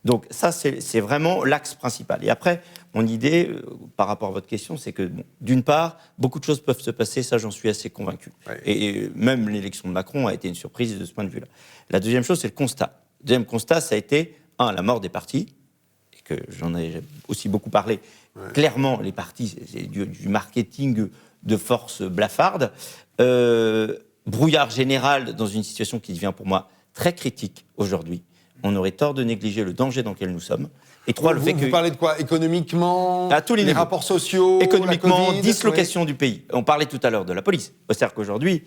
[SPEAKER 5] Donc ça, c'est vraiment l'axe principal. Et après, mon idée, par rapport à votre question, c'est que, d'une part, beaucoup de choses peuvent se passer, ça j'en suis assez convaincu. Ouais. Et même l'élection de Macron a été une surprise de ce point de vue-là. La deuxième chose, c'est le constat. Le deuxième constat, ça a été, la mort des partis, et que j'en ai aussi beaucoup parlé. Ouais. Clairement, les partis, c'est du marketing de force blafarde. Brouillard général dans une situation qui devient pour moi très critique aujourd'hui. On aurait tort de négliger le danger dans lequel nous sommes. Et trois, le fait que...
[SPEAKER 1] Vous parlez de quoi? Économiquement?
[SPEAKER 5] À tous les niveaux.
[SPEAKER 1] Rapports sociaux?
[SPEAKER 5] Économiquement, dislocation du pays. On parlait tout à l'heure de la police. C'est-à-dire qu'aujourd'hui,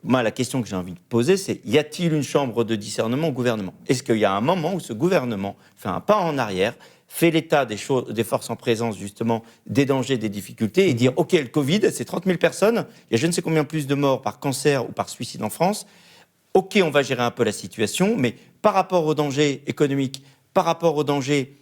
[SPEAKER 5] moi, la question que j'ai envie de poser, c'est y a-t-il une chambre de discernement au gouvernement? Est-ce qu'il y a un moment où ce gouvernement fait un pas en arrière, fait l'état des forces en présence, justement, des dangers, des difficultés, et dire, OK, le Covid, c'est 30 000 personnes, il y a je ne sais combien plus de morts par cancer ou par suicide en France. OK, on va gérer un peu la situation, mais par rapport aux dangers économiques, par rapport aux dangers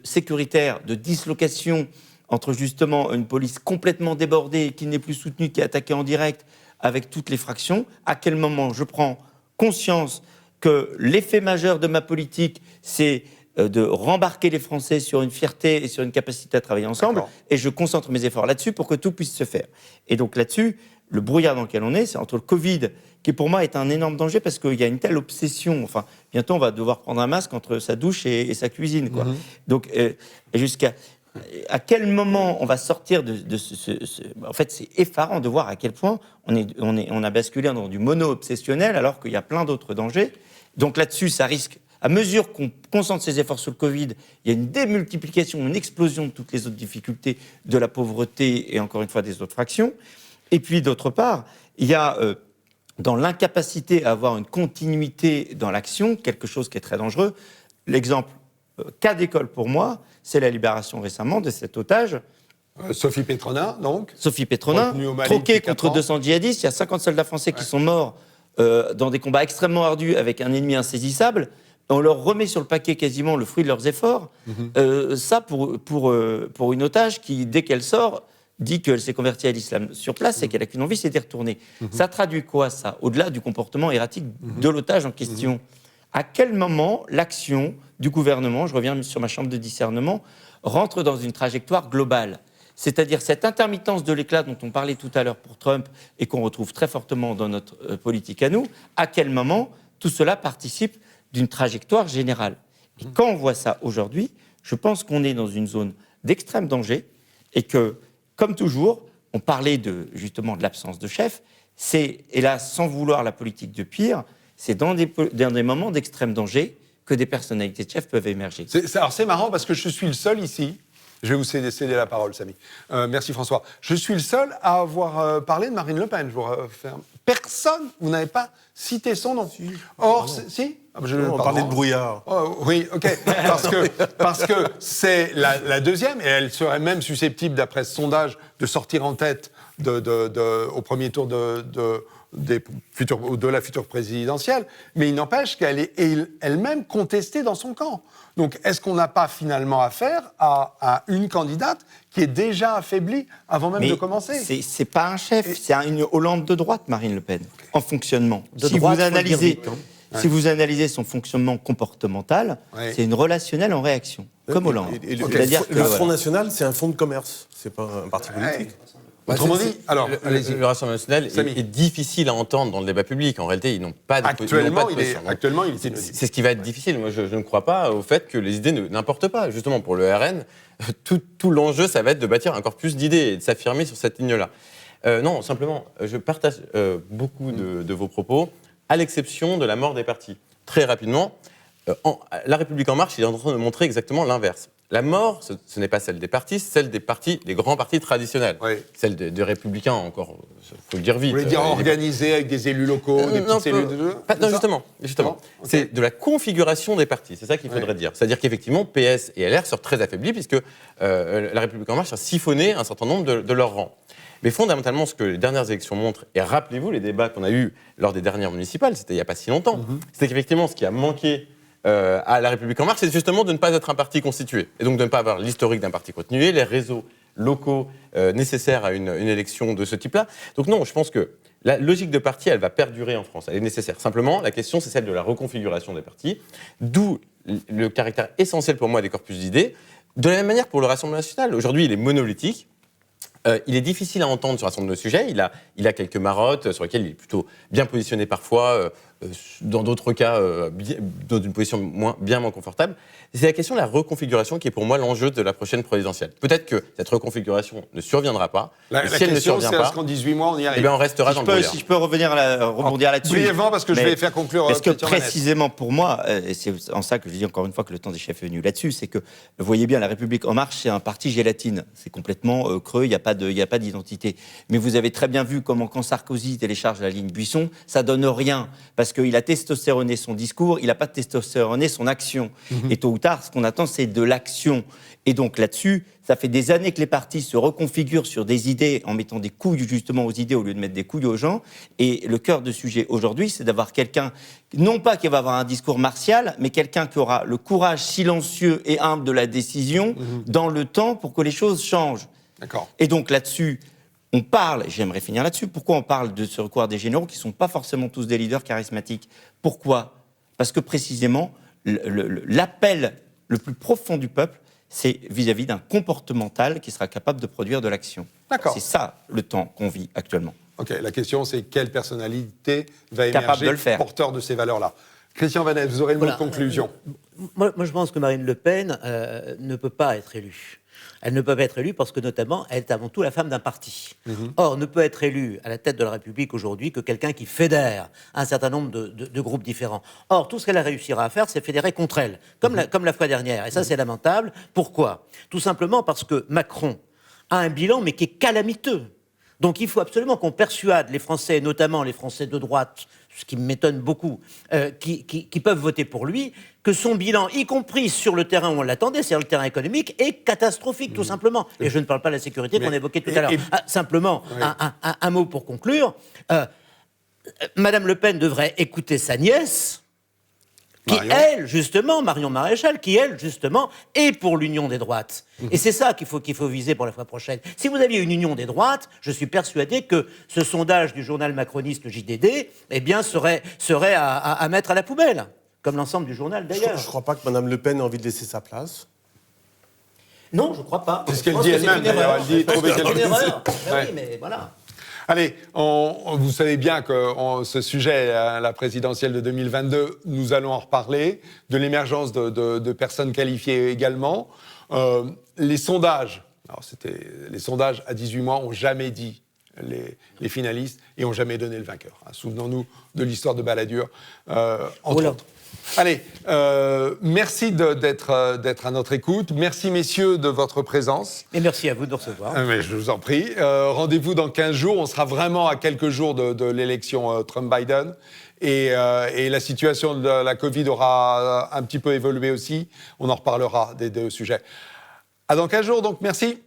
[SPEAKER 5] sécuritaires, de dislocation entre justement une police complètement débordée, qui n'est plus soutenue, qui est attaquée en direct avec toutes les fractions, à quel moment je prends conscience que l'effet majeur de ma politique, c'est de rembarquer les Français sur une fierté et sur une capacité à travailler ensemble, et je concentre mes efforts là-dessus pour que tout puisse se faire. Et donc là-dessus, le brouillard dans lequel on est, c'est entre le Covid, qui pour moi est un énorme danger parce qu'il y a une telle obsession. Enfin, bientôt on va devoir prendre un masque entre sa douche et sa cuisine, quoi. Donc, jusqu'à quel moment on va sortir de En fait, c'est effarant de voir à quel point on a basculé dans du mono-obsessionnel alors qu'il y a plein d'autres dangers. Donc là-dessus, ça risque. À mesure qu'on concentre ses efforts sur le Covid, il y a une démultiplication, une explosion de toutes les autres difficultés, de la pauvreté et encore une fois des autres fractions. Et puis, d'autre part, il y a dans l'incapacité à avoir une continuité dans l'action, quelque chose qui est très dangereux. L'exemple, cas d'école pour moi, c'est la libération récemment de cet otage.
[SPEAKER 1] Sophie Petronin, donc.
[SPEAKER 5] Sophie Petronin, troquée contre 200 djihadistes. Il y a 50 soldats français qui sont morts dans des combats extrêmement ardus avec un ennemi insaisissable. On leur remet sur le paquet quasiment le fruit de leurs efforts. Ça, pour une otage qui, dès qu'elle sort, dit qu'elle s'est convertie à l'islam sur place et qu'elle n'a qu'une envie, c'est d'y retourner. Ça traduit quoi, ça? Au-delà du comportement erratique de l'otage en question. À quel moment l'action du gouvernement, je reviens sur ma chambre de discernement, rentre dans une trajectoire globale? C'est-à-dire cette intermittence de l'éclat dont on parlait tout à l'heure pour Trump et qu'on retrouve très fortement dans notre politique à nous, à quel moment tout cela participe d'une trajectoire générale? Et quand on voit ça aujourd'hui, je pense qu'on est dans une zone d'extrême danger et que, comme toujours, on parlait justement de l'absence de chef, c'est, hélas, sans vouloir la politique de pire, c'est dans des moments d'extrême danger que des personnalités de chef peuvent émerger.
[SPEAKER 1] Alors c'est marrant parce que je suis le seul ici, je vais vous céder la parole, Samy. Merci François. Je suis le seul à avoir parlé de Marine Le Pen. Personne, vous n'avez pas cité son nom. Or, si
[SPEAKER 4] on parlait de brouillard.
[SPEAKER 1] Oh, oui, ok. Parce que c'est la deuxième, et elle serait même susceptible, d'après ce sondage, de sortir en tête au premier tour de la future présidentielle. Mais il n'empêche qu'elle est elle-même contestée dans son camp. Donc, est-ce qu'on n'a pas finalement affaire à une candidate qui est déjà affaiblie avant même de commencer?
[SPEAKER 5] C'est pas un chef, c'est une Hollande de droite, Marine Le Pen, en fonctionnement. Si vous analysez son fonctionnement comportemental, c'est une relationnelle en réaction, comme Hollande.
[SPEAKER 4] Le Front National, c'est un fonds de commerce, c'est pas un parti politique.
[SPEAKER 1] Autrement dit, alors,
[SPEAKER 2] le Rassemblement national est difficile à entendre dans le débat public. En réalité, ils n'ont pas de
[SPEAKER 1] Actuellement, il est
[SPEAKER 2] c'est ce qui va être difficile. Moi, je ne crois pas au fait que les idées n'importent pas. Justement, pour le RN, tout l'enjeu, ça va être de bâtir un corpus d'idées et de s'affirmer sur cette ligne-là. Non, simplement, je partage beaucoup de vos propos, à l'exception de la mort des partis. Très rapidement, La République En Marche est en train de montrer exactement l'inverse. La mort, ce n'est pas celle des partis, c'est celle des partis, des grands partis traditionnels. Oui. Celle des Républicains, encore, il faut le dire vite.
[SPEAKER 1] Vous voulez dire organisée avec des élus locaux, des petites cellules de...
[SPEAKER 2] Non, justement. Okay. C'est de la configuration des partis, c'est ça qu'il faudrait dire. C'est-à-dire qu'effectivement, PS et LR sortent très affaiblis, puisque La République En Marche a siphonné un certain nombre de leurs rangs. Mais fondamentalement, ce que les dernières élections montrent, et rappelez-vous les débats qu'on a eus lors des dernières municipales, c'était il n'y a pas si longtemps, c'est qu'effectivement, ce qui a manqué à La République En Marche, c'est justement de ne pas être un parti constitué, et donc de ne pas avoir l'historique d'un parti continué, les réseaux locaux nécessaires à une élection de ce type-là. Donc non, je pense que la logique de parti, elle va perdurer en France, elle est nécessaire. Simplement, la question, c'est celle de la reconfiguration des partis, d'où le caractère essentiel pour moi des corpus d'idées. De la même manière pour le Rassemblement national, aujourd'hui, il est monolithique. Il est difficile à entendre sur un certain nombre de sujets. Il a quelques marottes sur lesquelles il est plutôt bien positionné parfois, dans d'autres cas, dans une position bien moins confortable. C'est la question de la reconfiguration qui est pour moi l'enjeu de la prochaine présidentielle. Peut-être que cette reconfiguration ne surviendra pas.
[SPEAKER 1] La
[SPEAKER 2] si elle ne
[SPEAKER 1] question,
[SPEAKER 2] survient
[SPEAKER 1] c'est
[SPEAKER 2] pas,
[SPEAKER 1] est-ce qu'en 18 mois, on y arrive?
[SPEAKER 2] eh bien, on restera dans le brouillard.
[SPEAKER 5] Si je peux rebondir là-dessus.
[SPEAKER 1] Brièvement, parce que je
[SPEAKER 5] Mais
[SPEAKER 1] vais faire conclure
[SPEAKER 5] Parce que
[SPEAKER 1] Christian Vanneste.
[SPEAKER 5] précisément pour moi, et c'est en ça que je dis encore une fois que le temps des chefs est venu là-dessus, c'est que, vous voyez bien, La République En Marche, c'est un parti gélatine. C'est complètement creux, il n'y a pas d'identité. Mais vous avez très bien vu comment, quand Sarkozy télécharge la ligne Buisson, ça donne rien. Parce qu'il a testostéroné son discours, il n'a pas testostéroné son action. Et tôt ou tard, ce qu'on attend, c'est de l'action. Et donc là-dessus, ça fait des années que les partis se reconfigurent sur des idées en mettant des couilles justement aux idées au lieu de mettre des couilles aux gens. Et le cœur de sujet aujourd'hui, c'est d'avoir quelqu'un, non pas qui va avoir un discours martial, mais quelqu'un qui aura le courage silencieux et humble de la décision dans le temps pour que les choses changent.
[SPEAKER 1] D'accord.
[SPEAKER 5] Et donc là-dessus, on parle, j'aimerais finir là-dessus, pourquoi on parle de ce recours à des généraux qui ne sont pas forcément tous des leaders charismatiques? Pourquoi? Parce que précisément, l'appel le plus profond du peuple, c'est vis-à-vis d'un comportemental qui sera capable de produire de l'action.
[SPEAKER 1] D'accord.
[SPEAKER 5] C'est ça le temps qu'on vit actuellement.
[SPEAKER 1] Ok, la question, c'est quelle personnalité va
[SPEAKER 5] Capable
[SPEAKER 1] émerger
[SPEAKER 5] de le faire.
[SPEAKER 1] porteur de ces valeurs-là? Christian Vanneste, vous aurez le mot de conclusion.
[SPEAKER 3] Moi, je pense que Marine Le Pen ne peut pas être élue. Elle ne peut pas être élue parce que, notamment, elle est avant tout la femme d'un parti. Or, ne peut être élue à la tête de la République aujourd'hui que quelqu'un qui fédère un certain nombre de groupes différents. Or, tout ce qu'elle réussira à faire, c'est fédérer contre elle, comme la fois dernière. Et ça, c'est lamentable. Pourquoi? Tout simplement parce que Macron a un bilan, mais qui est calamiteux. Donc il faut absolument qu'on persuade les Français, notamment les Français de droite, ce qui m'étonne beaucoup, qui peuvent voter pour lui, que son bilan, y compris sur le terrain où on l'attendait, c'est-à-dire le terrain économique, est catastrophique, tout simplement. Et je ne parle pas de la sécurité qu'on évoquait tout à l'heure. Simplement, un mot pour conclure. Madame Le Pen devrait écouter sa nièce, qui, elle, justement, Marion Maréchal, qui, elle, justement, est pour l'union des droites. Et c'est ça qu'il faut viser pour la fois prochaine. Si vous aviez une union des droites, je suis persuadé que ce sondage du journal macroniste JDD, eh bien, serait à mettre à la poubelle, comme l'ensemble du journal, d'ailleurs.
[SPEAKER 4] Je ne crois pas que Mme Le Pen ait envie de laisser sa place.
[SPEAKER 3] Non, je ne crois pas.
[SPEAKER 1] C'est ce qu'elle dit elle-même, d'ailleurs. Elle dit trouver
[SPEAKER 3] C'est une
[SPEAKER 1] quelqu'un.
[SPEAKER 3] erreur.
[SPEAKER 1] Ouais.
[SPEAKER 3] Oui, mais voilà.
[SPEAKER 1] Allez, vous savez bien que ce sujet, la présidentielle de 2022, nous allons en reparler, de l'émergence de personnes qualifiées également. Les sondages, les sondages à 18 mois n'ont jamais dit les finalistes et n'ont jamais donné le vainqueur. Souvenons-nous de l'histoire de Balladur, entre autres. Allez, merci d'être à notre écoute. Merci, messieurs, de votre présence.
[SPEAKER 3] Et merci à vous de nous recevoir.
[SPEAKER 1] Mais je vous en prie. Rendez-vous dans 15 jours. On sera vraiment à quelques jours de l'élection Trump-Biden. Et la situation de la Covid aura un petit peu évolué aussi. On en reparlera des deux sujets. À dans 15 jours, donc merci.